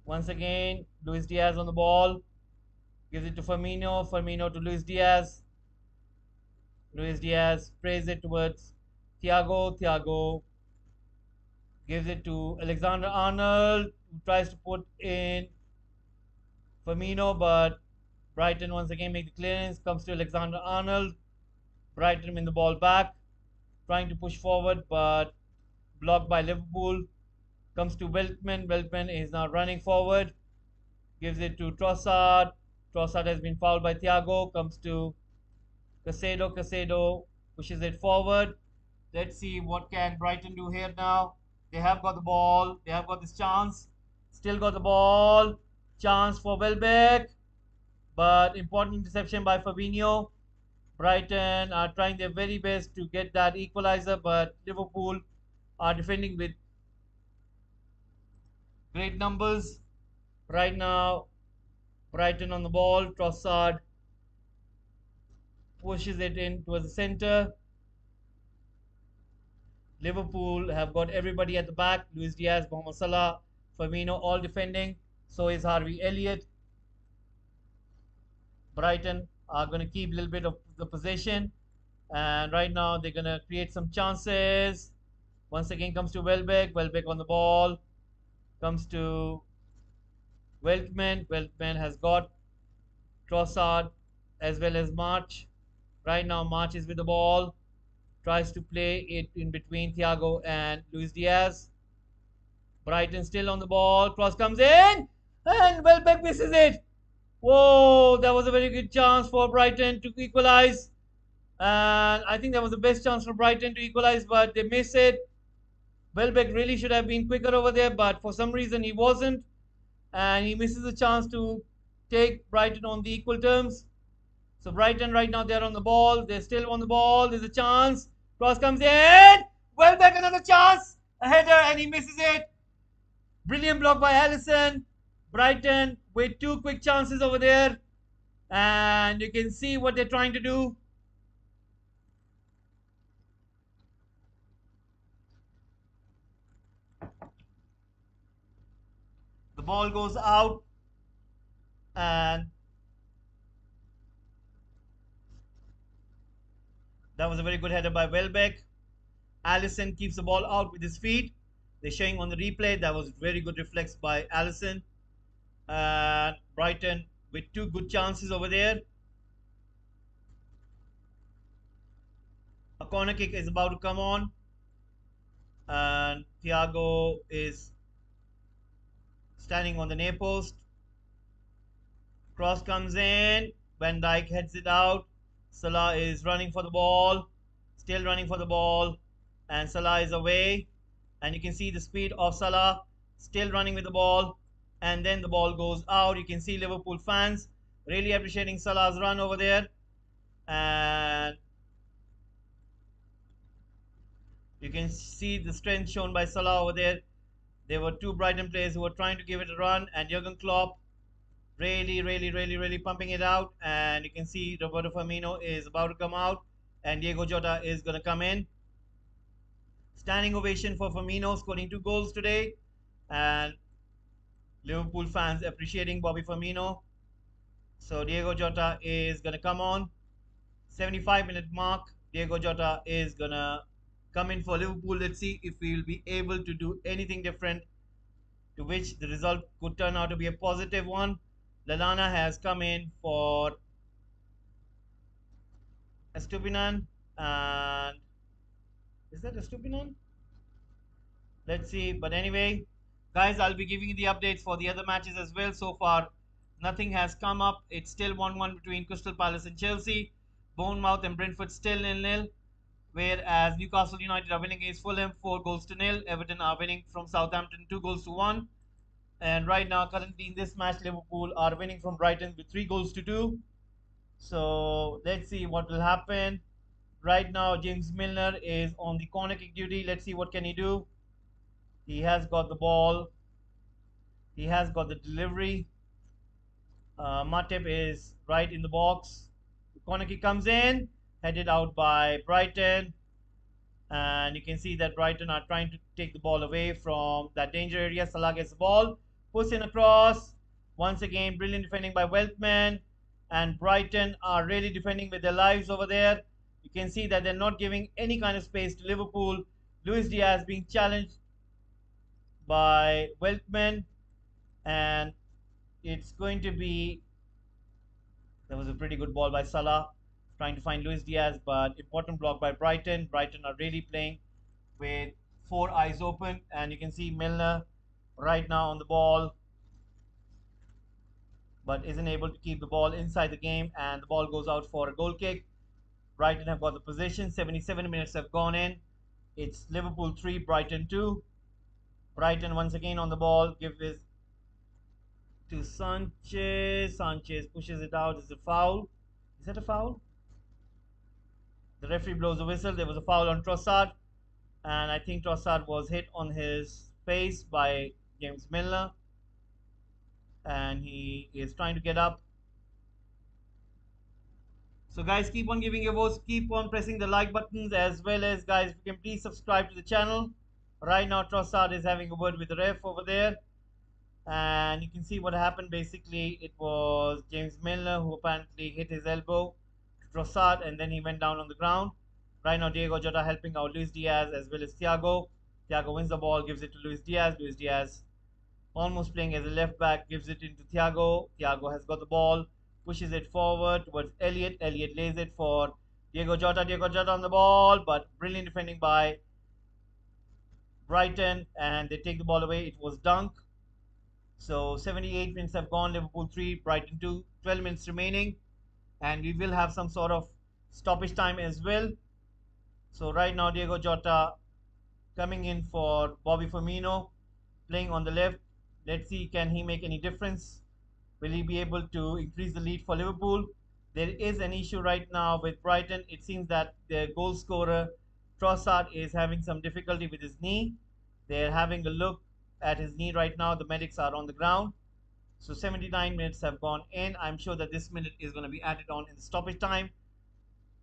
Once again, Luis Diaz on the ball, gives it to Firmino. Firmino to Luis Diaz. Luis Diaz sprays it towards Thiago. Thiago gives it to Alexander Arnold, who tries to put in Firmino, but Brighton once again make the clearance. Comes to Alexander Arnold. Brighton win the ball back, trying to push forward, but blocked by Liverpool. Comes to Veltman. Veltman is now running forward. Gives it to Trossard. Trossard has been fouled by Thiago. Comes to Caicedo. Caicedo pushes it forward. Let's see what can Brighton do here now. They have got the ball. They have got this chance. Still got the ball. Chance for Welbeck. But important interception by Fabinho. Brighton are trying their very best to get that equalizer, but Liverpool are defending with great numbers. Right now, Brighton on the ball. Trossard pushes it in towards the center. Liverpool have got everybody at the back. Luis Diaz, Mohamed Salah, Firmino all defending. So is Harvey Elliott. Brighton are going to keep a little bit of the possession. And right now they're going to create some chances. Once again comes to Welbeck. Welbeck on the ball. Comes to Veltman. Veltman has got Trossard as well as March. Right now March is with the ball. Tries to play it in between Thiago and Luis Diaz. Brighton still on the ball. Cross comes in. And Welbeck misses it. Whoa, that was a very good chance for Brighton to equalize. And I think that was the best chance for Brighton to equalize, but they miss it. Welbeck really should have been quicker over there, but for some reason he wasn't. And he misses a chance to take Brighton on the equal terms. So Brighton right now they're on the ball. They're still on the ball. There's a chance. Cross comes in. Welbeck another chance. A header and he misses it. Brilliant block by Alisson. Brighton with two quick chances over there. And you can see what they're trying to do. The ball goes out. And that was a very good header by Welbeck. Alisson keeps the ball out with his feet. They're showing on the replay. That was very good reflex by Alisson. And Brighton with two good chances over there. A corner kick is about to come on. And Thiago is standing on the near post. Cross comes in. Van Dijk heads it out. Salah is running for the ball. Still running for the ball. And Salah is away. And you can see the speed of Salah. Still running with the ball. And then the ball goes out. You can see Liverpool fans really appreciating Salah's run over there. And you can see the strength shown by Salah over there. There were two Brighton players who were trying to give it a run. And Jurgen Klopp really pumping it out. And you can see Roberto Firmino is about to come out. And Diego Jota is going to come in. Standing ovation for Firmino, scoring 2 goals today. And Liverpool fans appreciating Bobby Firmino. So Diego Jota is going to come on. 75-minute mark. Diego Jota is going to come in for Liverpool. Let's see if we will be able to do anything different, to which the result could turn out to be a positive one. Lallana has come in for Estupinan. And is that Estupinan? Let's see. But anyway, guys, I'll be giving you the updates for the other matches as well. So far, Nothing has come up. It's still 1-1 between Crystal Palace and Chelsea. Bournemouth and Brentford still 0-0. Whereas Newcastle United are winning against Fulham 4-0. Everton are winning from Southampton 2-1. And right now, currently in this match, Liverpool are winning from Brighton with 3-2. So let's see what will happen. Right now, James Milner is on the corner kick duty. Let's see what can he do. He has got the ball. He has got the delivery. Matip is right in the box. The corner kick comes in, headed out by Brighton. And you can see that Brighton are trying to take the ball away from that danger area. Salah gets the ball, puts in across. Once again, brilliant defending by Weltman. And Brighton are really defending with their lives over there. You can see that they're not giving any kind of space to Liverpool. Luis Diaz being challenged by Weltman. And it's going to be... That was a pretty good ball by Salah, trying to find Luis Diaz, but important block by Brighton. Brighton are really playing with four eyes open, and you can see Milner right now on the ball, but isn't able to keep the ball inside the game, and the ball goes out for a goal kick. Brighton have got the possession. 77 minutes have gone in. It's Liverpool 3, Brighton 2. Brighton once again on the ball. Give this to Sanchez. Sanchez pushes it out. It's a foul. Is that a foul? The referee blows a whistle. There was a foul on Trossard. And I think Trossard was hit on his face by James Milner. And he is trying to get up. So guys, keep on giving your votes. Keep on pressing the like buttons, as well as, guys, if you can please subscribe to the channel. Right now, Trossard is having a word with the ref over there. And you can see what happened. Basically, it was James Milner who apparently hit his elbow to Trossard, and then he went down on the ground. Right now, Diego Jota helping out Luis Diaz as well as Thiago. Thiago wins the ball, gives it to Luis Diaz. Luis Diaz, almost playing as a left back, gives it into Thiago. Thiago has got the ball, pushes it forward towards Elliott. Elliott lays it for Diego Jota. Diego Jota on the ball, but brilliant defending by Brighton, and they take the ball away. It was Dunk. So 78 minutes have gone. Liverpool 3, Brighton 2. 12 minutes remaining, and we will have some sort of stoppage time as well. So right now, Diego Jota coming in for Bobby Firmino, playing on the left. Let's see, can he make any difference? Will he be able to increase the lead for Liverpool? There is an issue right now with Brighton. It seems that their goal scorer, Trossard, is having some difficulty with his knee. They're having a look at his knee right now. The medics are on the ground. So 79 minutes have gone in. I'm sure that this minute is going to be added on in the stoppage time.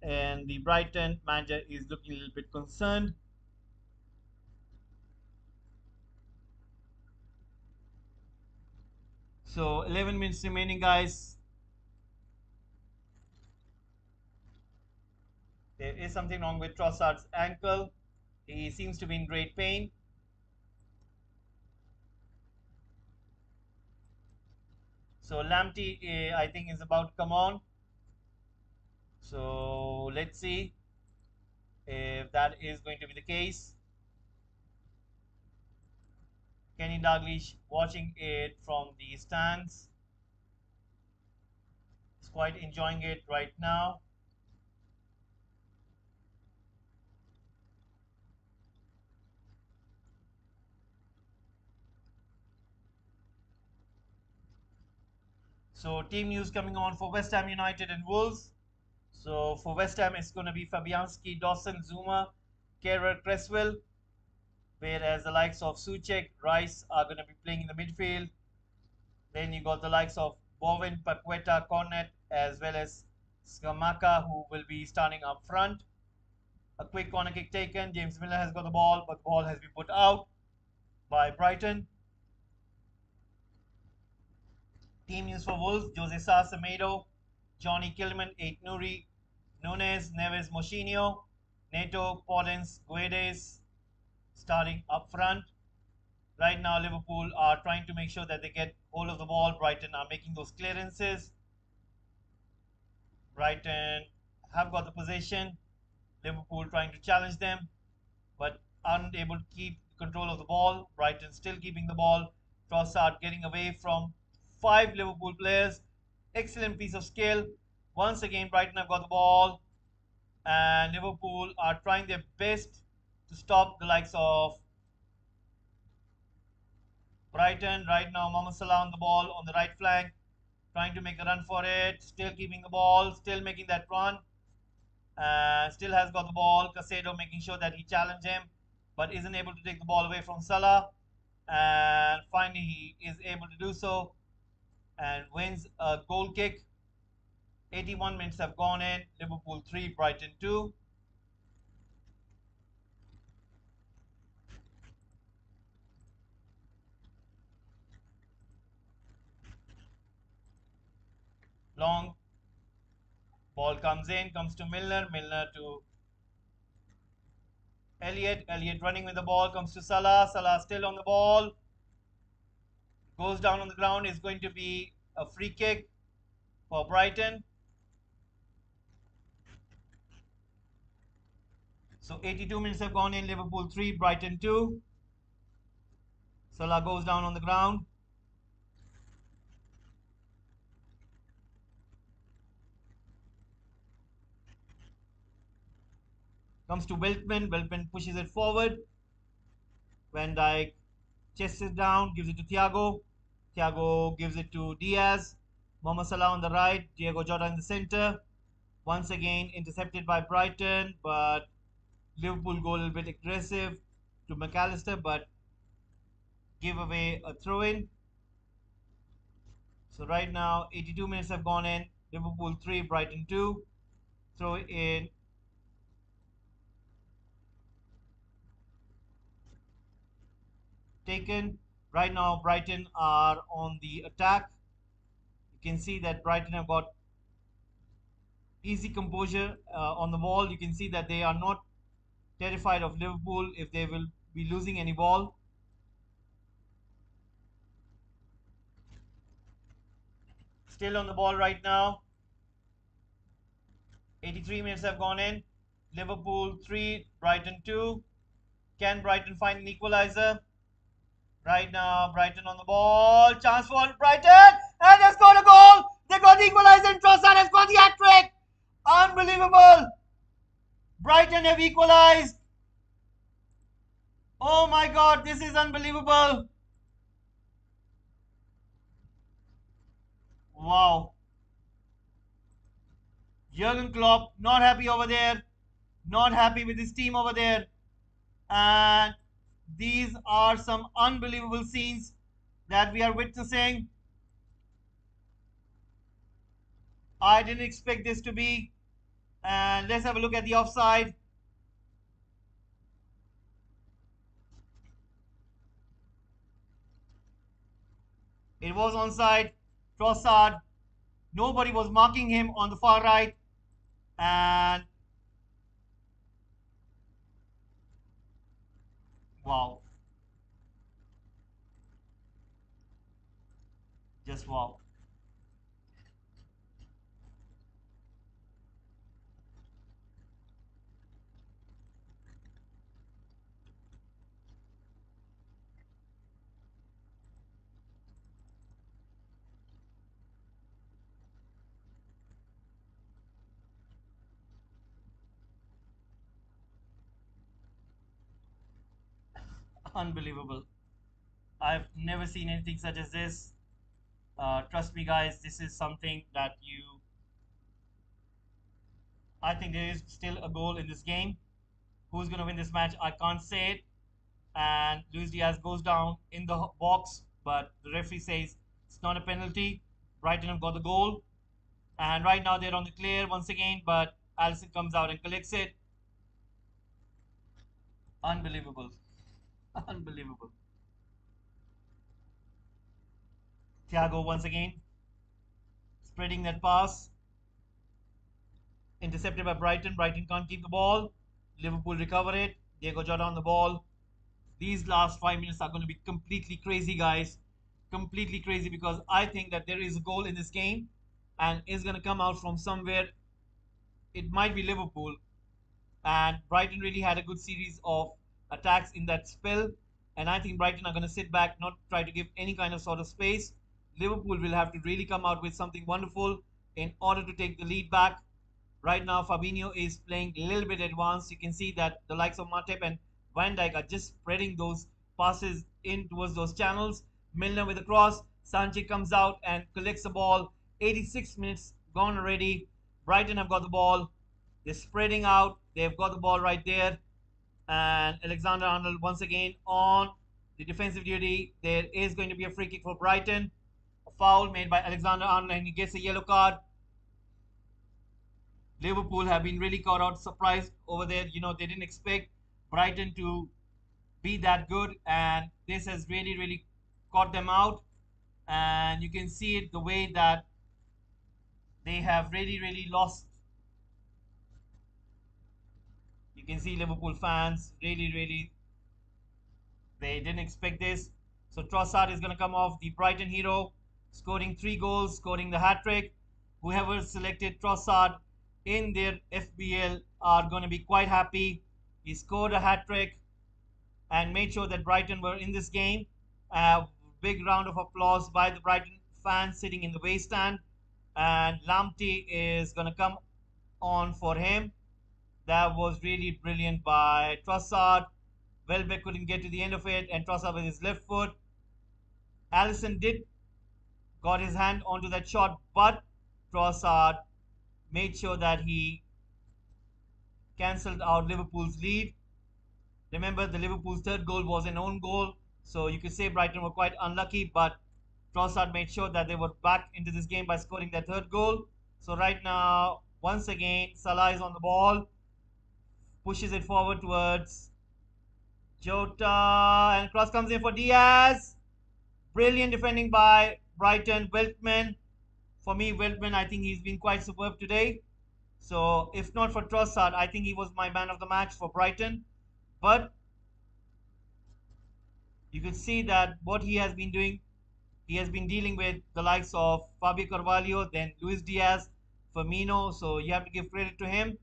And the Brighton manager is looking a little bit concerned. So 11 minutes remaining, guys. There is something wrong with Trossard's ankle. He seems to be in great pain. So Lamptey, I think, is about to come on. So let's see if that is going to be the case. Kenny Dalglish watching it from the stands. He's quite enjoying it right now. So team news coming on for West Ham United and Wolves. So for West Ham, it's going to be Fabianski, Dawson, Zuma, Kerr, Cresswell. Whereas the likes of Soucek, Rice are going to be playing in the midfield. Then you got the likes of Bowen, Paqueta, Cornet, as well as Skamaka, who will be starting up front. A quick corner kick taken. James Milner has got the ball, but the ball has been put out by Brighton. Team news for Wolves: Jose Sa, Semedo, Johnny Kilman, Ait Nouri, Nunes, Neves, Moutinho, Neto, Podence, Guedes starting up front. Right now, Liverpool are trying to make sure that they get hold of the ball. Brighton are making those clearances. Brighton have got the possession. Liverpool trying to challenge them, but unable to keep control of the ball. Brighton still keeping the ball. Trossard getting away from 5 Liverpool players. Excellent piece of skill. Once again, Brighton have got the ball, and Liverpool are trying their best to stop the likes of Brighton. Right now, Mohamed Salah on the ball on the right flank, trying to make a run for it, still keeping the ball, still making that run, still has got the ball. Casado making sure that he challenge him, but isn't able to take the ball away from Salah, and finally he is able to do so and wins a goal kick. 81 minutes have gone in. Liverpool 3, Brighton 2. Long ball comes in, comes to Milner. Milner to Elliott. Elliott running with the ball, comes to Salah. Salah still on the ball. Goes down on the ground. Is going to be a free kick for Brighton. So 82 minutes have gone in. Liverpool 3, Brighton 2. Salah goes down on the ground. Comes to Weltman. Weltman pushes it forward. Van Dijk chests it down, gives it to Thiago. Thiago gives it to Diaz. Mohamed Salah on the right. Diego Jota in the center. Once again intercepted by Brighton, but Liverpool go a little bit aggressive to McAllister, but give away a throw-in. So right now, 82 minutes have gone in. Liverpool 3, Brighton 2. Throw in. Taken. Right now, Brighton are on the attack. You can see that Brighton have got easy composure on the ball. You can see that they are not terrified of Liverpool if they will be losing any ball. Still on the ball right now. 83 minutes have gone in. Liverpool 3, Brighton 2. Can Brighton find an equalizer? Right now, Brighton on the ball. Chance for Brighton. And they scored a goal. They got the equalizer and Trossard has got the hat-trick. Unbelievable. Brighton have equalized. Oh my God, this is unbelievable. Wow. Jurgen Klopp not happy over there. Not happy with his team over there. And these are some unbelievable scenes that we are witnessing. I didn't expect this to be. And let's have a look at the offside. It was onside. Trossard. Nobody was marking him on the far right. And wow. Just wow. Unbelievable. I've never seen anything such as this. Trust me, guys, this is something that I think there is still a goal in this game. Who's going to win this match? I can't say it. And Luis Diaz goes down in the box, but the referee says it's not a penalty. Brighton have got the goal. And right now they're on the clear once again, but Alisson comes out and collects it. Unbelievable. Unbelievable. Thiago once again spreading that pass. Intercepted by Brighton. Brighton can't keep the ball. Liverpool recover it. Diego Jota on the ball. These last 5 minutes are going to be completely crazy, guys. Completely crazy, because I think that there is a goal in this game and it's going to come out from somewhere. It might be Liverpool. And Brighton really had a good series of attacks in that spell. And I think Brighton are going to sit back, not try to give any kind of sort of space. Liverpool will have to really come out with something wonderful in order to take the lead back. Right now, Fabinho is playing a little bit advanced. You can see that the likes of Matip and Van Dijk are just spreading those passes in towards those channels. Milner with a cross. Sanchez comes out and collects the ball. 86 minutes gone already. Brighton have got the ball. They're spreading out. They've got the ball right there. And Alexander-Arnold once again on the defensive duty. There is going to be a free kick for Brighton. A foul made by Alexander-Arnold and he gets a yellow card. Liverpool have been really caught out surprised over there. You know, they didn't expect Brighton to be that good, and this has really, really caught them out. And you can see it the way that they have really, really lost. You can see Liverpool fans really, really, they didn't expect this. So Trossard is going to come off, the Brighton hero, scoring 3 goals, scoring the hat trick. Whoever selected Trossard in their FBL are going to be quite happy. He scored a hat trick and made sure that Brighton were in this game. Big round of applause by the Brighton fans sitting in the away stand. And Lamptey is going to come on for him. That was really brilliant by Trossard. Welbeck couldn't get to the end of it, and Trossard with his left foot. Alisson did got his hand onto that shot, but Trossard made sure that he cancelled out Liverpool's lead. Remember, the Liverpool's third goal was an own goal, so you could say Brighton were quite unlucky, but Trossard made sure that they were back into this game by scoring their third goal. So right now, once again, Salah is on the ball, pushes it forward towards Jota, and cross comes in for Diaz. Brilliant defending by Brighton. Veltman, for me, Veltman, I think he's been quite superb today. So if not for Trossard, I think he was my man of the match for Brighton. But you could see that what he has been doing, he has been dealing with the likes of Fabio Carvalho, then Luis Diaz, Firmino. So you have to give credit to him.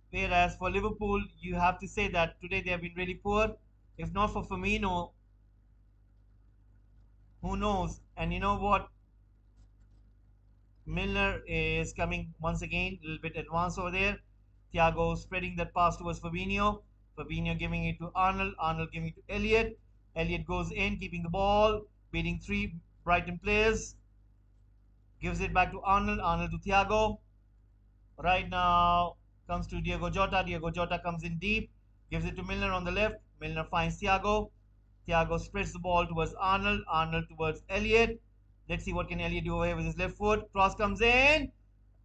Whereas for Liverpool, you have to say that today they have been really poor. If not for Firmino, who knows? And you know what? Milner is coming once again, a little bit advanced over there. Thiago spreading that pass towards Fabinho. Fabinho giving it to Arnold. Arnold giving it to Elliott. Elliott goes in, keeping the ball, beating 3 Brighton players. Gives it back to Arnold. Arnold to Thiago. Right now comes to Diego Jota. Diego Jota comes in deep. Gives it to Milner on the left. Milner finds Thiago. Thiago spreads the ball towards Arnold. Arnold towards Elliott. Let's see what can Elliott do over here with his left foot. Cross comes in.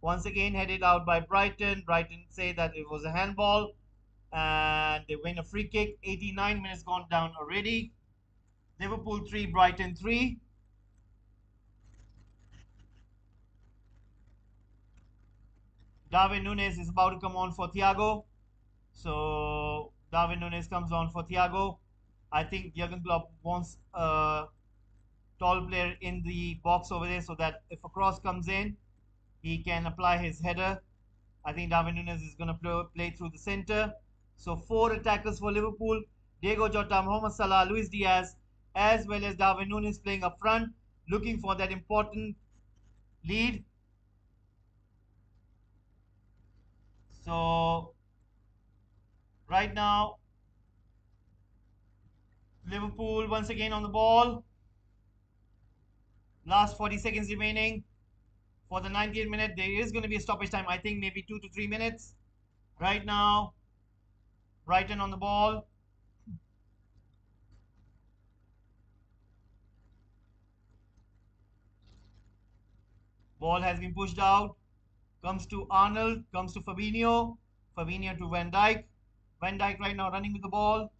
Once again headed out by Brighton. Brighton say that it was a handball. And they win a free kick. 89 minutes gone down already. Liverpool 3, Brighton 3. Darwin Núñez is about to come on for Thiago. So Darwin Núñez comes on for Thiago. I think Jurgen Klopp wants a tall player in the box over there so that if a cross comes in, he can apply his header. I think Darwin Núñez is going to play through the center. So 4 attackers for Liverpool. Diego Jota, Mohamed Salah, Luis Diaz, as well as Darwin Núñez playing up front, looking for that important lead. So right now, Liverpool once again on the ball. Last 40 seconds remaining for the 90th minute. There is going to be a stoppage time. I think maybe 2 to 3 minutes. Right now, Brighton on the ball. Ball has been pushed out. Comes to Arnold. Comes to Fabinho. Fabinho to Van Dijk. Van Dijk right now running with the ball.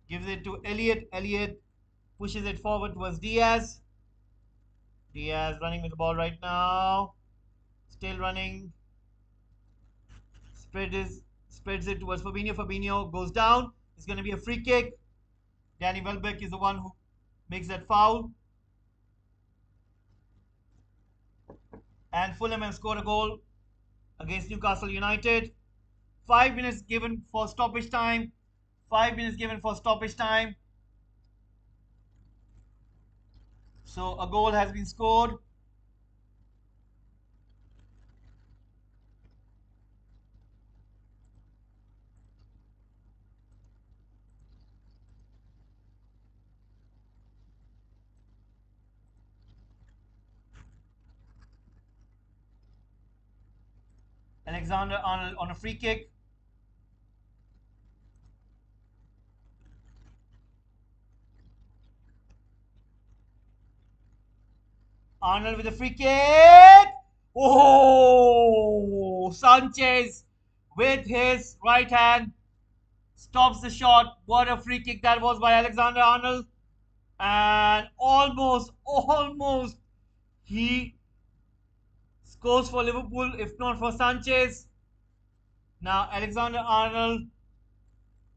Gives it to Elliott. Elliott pushes it forward towards Diaz. Diaz running with the ball right now. Still running. Spreads it towards Fabinho. Fabinho goes down. It's going to be a free kick. Danny Welbeck is the one who makes that foul. And Fulham have scored a goal against Newcastle United. 5 minutes given for stoppage time. 5 minutes given for stoppage time. So a goal has been scored. Alexander Arnold on a free kick. Arnold with a free kick. Oh, Sanchez with his right hand stops the shot. What a free kick that was by Alexander Arnold. And almost, he scores for Liverpool, if not for Sanchez. Now Alexander Arnold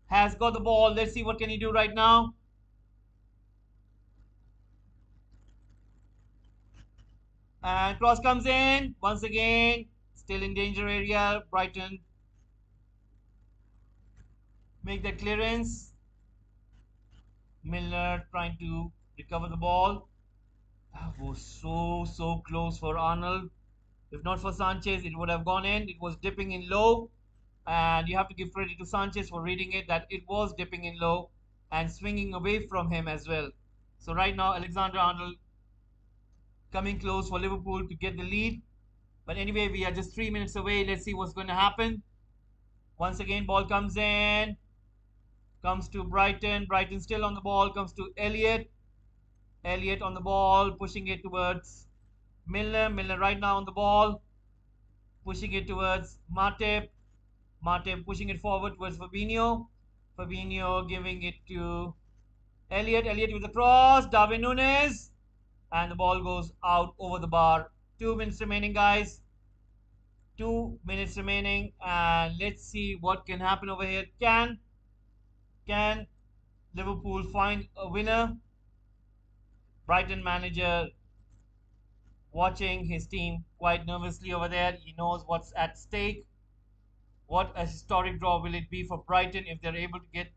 has got the ball. Let's see what can he do right now. And cross comes in once again. Still in danger area. Brighton make the clearance. Milner trying to recover the ball. That was so close for Arnold. If not for Sanchez, it would have gone in. It was dipping in low. And you have to give credit to Sanchez for reading it, that it was dipping in low and swinging away from him as well. So right now, Alexander Arnold coming close for Liverpool to get the lead. But anyway, we are just 3 minutes away. Let's see what's going to happen. Once again, ball comes in. Comes to Brighton. Brighton still on the ball. Comes to Elliott. Elliott on the ball. Pushing it towards Milner. Milner right now on the ball. Pushing it towards Matip. Matip pushing it forward towards Fabinho. Fabinho giving it to Elliott. Elliott with the cross. Darwin Núñez. And the ball goes out over the bar. 2 minutes remaining, guys. 2 minutes remaining. And let's see what can happen over here. Can Liverpool find a winner? Brighton manager watching his team quite nervously over there. He knows what's at stake. What a historic draw will it be for Brighton if they're able to get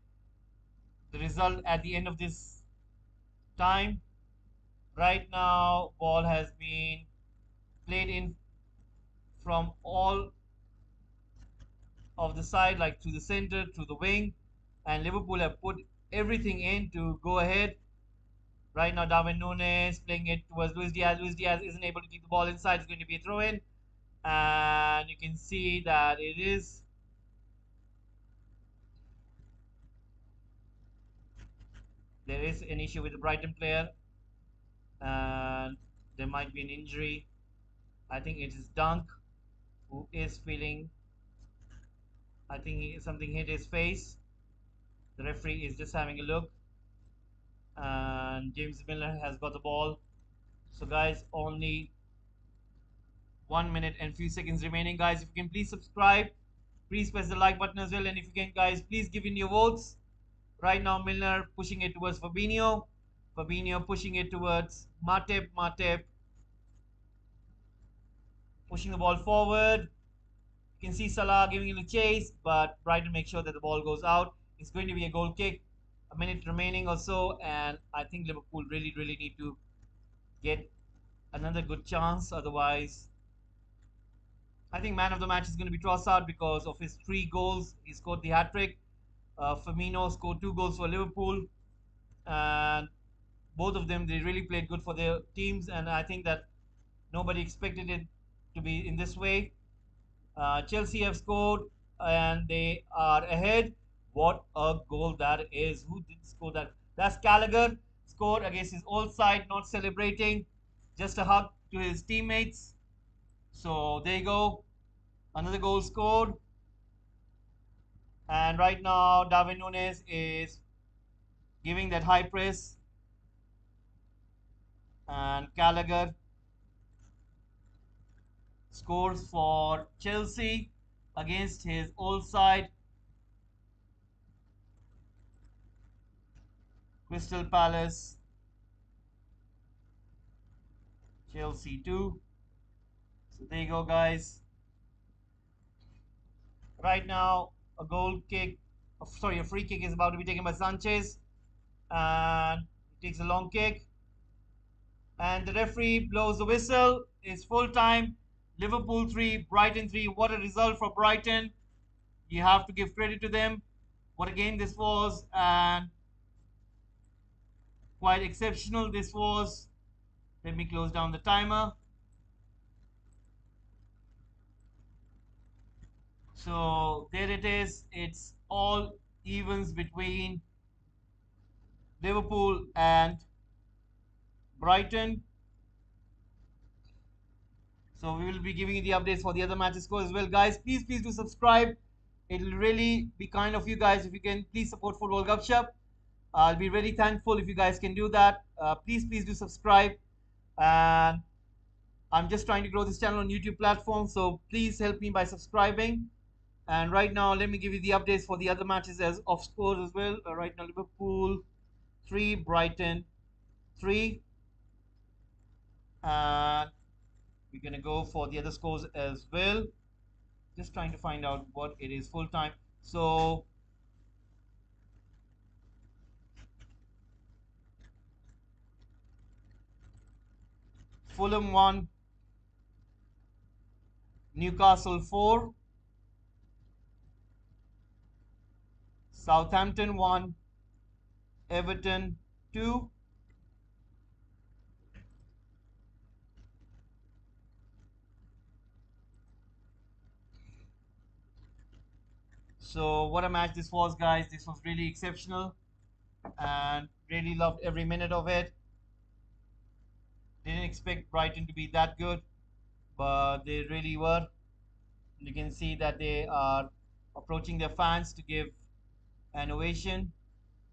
the result at the end of this time. Right now, ball has been played in from all of the side, like through the center, through the wing, and Liverpool have put everything in to go ahead. Right now, Darwin Núñez playing it towards Luis Diaz. Luis Diaz isn't able to keep the ball inside. It's going to be a throw in, and you can see that it is. There is an issue with the Brighton player, and there might be an injury. I think it is Dunk who is feeling. I think something hit his face. The referee is just having a look, and James Milner has got the ball. So, guys, only 1 minute and few seconds remaining. Guys, if you can please subscribe, please press the like button as well, and if you can, guys, please give in your votes. Right now, Milner pushing it towards Fabinho. Fabinho pushing it towards Matip. Matip pushing the ball forward. You can see Salah giving it a chase, but Brighton make sure that the ball goes out. It's going to be a goal kick. A minute remaining or so, and I think Liverpool really need to get another good chance. Otherwise, I think man of the match is going to be Trossard because of his 3 goals. He scored the hat-trick. Firmino scored 2 goals for Liverpool, and both of them, they really played good for their teams, and I think that nobody expected it to be in this way. Chelsea have scored and they are ahead. What a goal that is. Who did score that? That's Gallagher. Scored against his old side, not celebrating. Just a hug to his teammates. So there you go. Another goal scored. And right now, Darwin Núñez is giving that high press. And Gallagher scores for Chelsea against his old side. Crystal Palace, Chelsea 2. So there you go, guys. Right now, a goal kick, sorry, a free kick is about to be taken by Sanchez, and he takes a long kick. And the referee blows the whistle. It's full time. Liverpool 3, Brighton 3. What a result for Brighton. You have to give credit to them. What a game this was, and quite exceptional this was. Let me close down the timer. So there it is. It's all evens between Liverpool and Brighton. So we will be giving you the updates for the other matches score as well. Guys, please do subscribe. It'll really be kind of you guys if you can please support Football Gupshup. I'll be really thankful if you guys can do that. Please do subscribe. And I'm just trying to grow this channel on YouTube platform, so please help me by subscribing. And right now, let me give you the updates for the other matches as of scores as well. Right now, Liverpool 3, Brighton 3. And we're going to go for the other scores as well. Just trying to find out what it is full time. So Fulham 1, Newcastle 4, Southampton 1, Everton 2. So what a match this was, guys. This was really exceptional and really loved every minute of it. Didn't expect Brighton to be that good, but they really were. You can see that they are approaching their fans to give an ovation,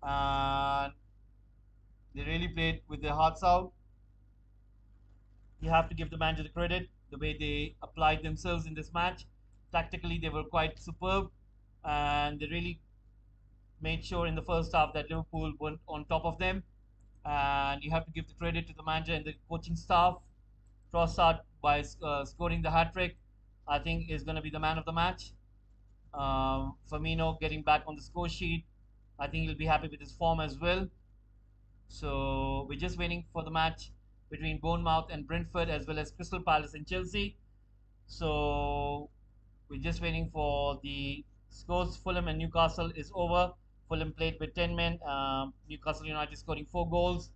and they really played with their hearts out. You have to give the manager the credit, the way they applied themselves in this match. Tactically, they were quite superb, and they really made sure in the first half that Liverpool went on top of them. And you have to give the credit to the manager and the coaching staff. Trossard, by scoring the hat trick, I think is going to be the man of the match. Firmino getting back on the score sheet. I think he'll be happy with his form as well. So we're just waiting for the match between Bournemouth and Brentford, as well as Crystal Palace and Chelsea. So we're just waiting for the scores. Fulham and Newcastle is over. Fulham played with 10 men. Newcastle United scoring 4 goals.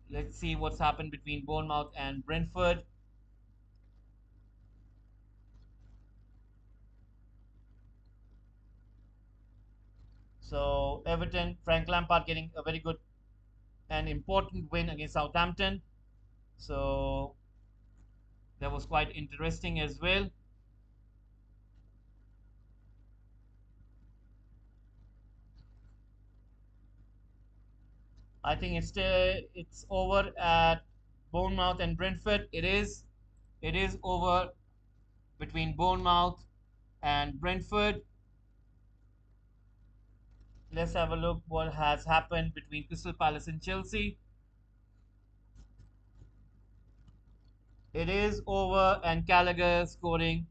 Let's see what's happened between Bournemouth and Brentford. So Everton, Frank Lampard getting a very good and important win against Southampton. So that was quite interesting as well. I think it's over at Bournemouth and Brentford. It is over between Bournemouth and Brentford. Let's have a look what has happened between Crystal Palace and Chelsea. It is over, and Gallagher scoring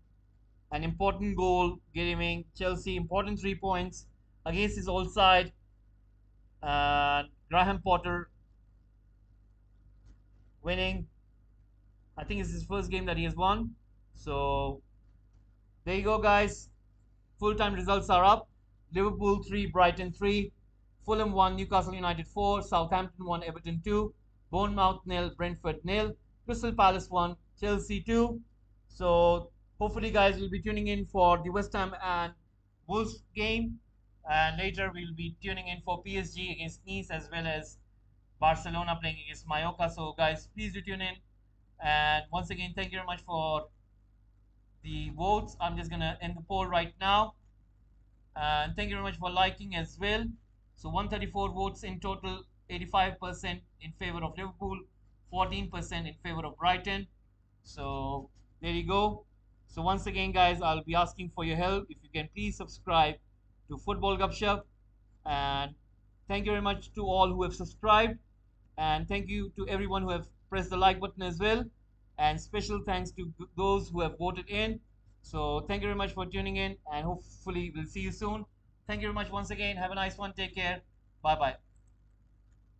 an important goal, giving Chelsea important 3 points against his old side. And Graham Potter winning. I think it's his first game that he has won. So there you go, guys. Full-time results are up. Liverpool 3, Brighton 3, Fulham 1, Newcastle United 4, Southampton 1, Everton 2, Bournemouth 0, Brentford 0, Crystal Palace 1, Chelsea 2. So hopefully, guys, will be tuning in for the West Ham and Wolves game, and later we'll be tuning in for PSG against Nice, as well as Barcelona playing against Mallorca. So guys, please do tune in. And once again, thank you very much for the votes. I'm just gonna end the poll right now. And thank you very much for liking as well. So 134 votes in total, 85% in favor of Liverpool, 14% in favor of Brighton. So there you go. So once again, guys, I'll be asking for your help. If you can please subscribe to Football Gupshup. And thank you very much to all who have subscribed. And thank you to everyone who have pressed the like button as well. And special thanks to those who have voted in. So thank you very much for tuning in, and hopefully we'll see you soon. Thank you very much once again. Have a nice one. Take care. Bye bye.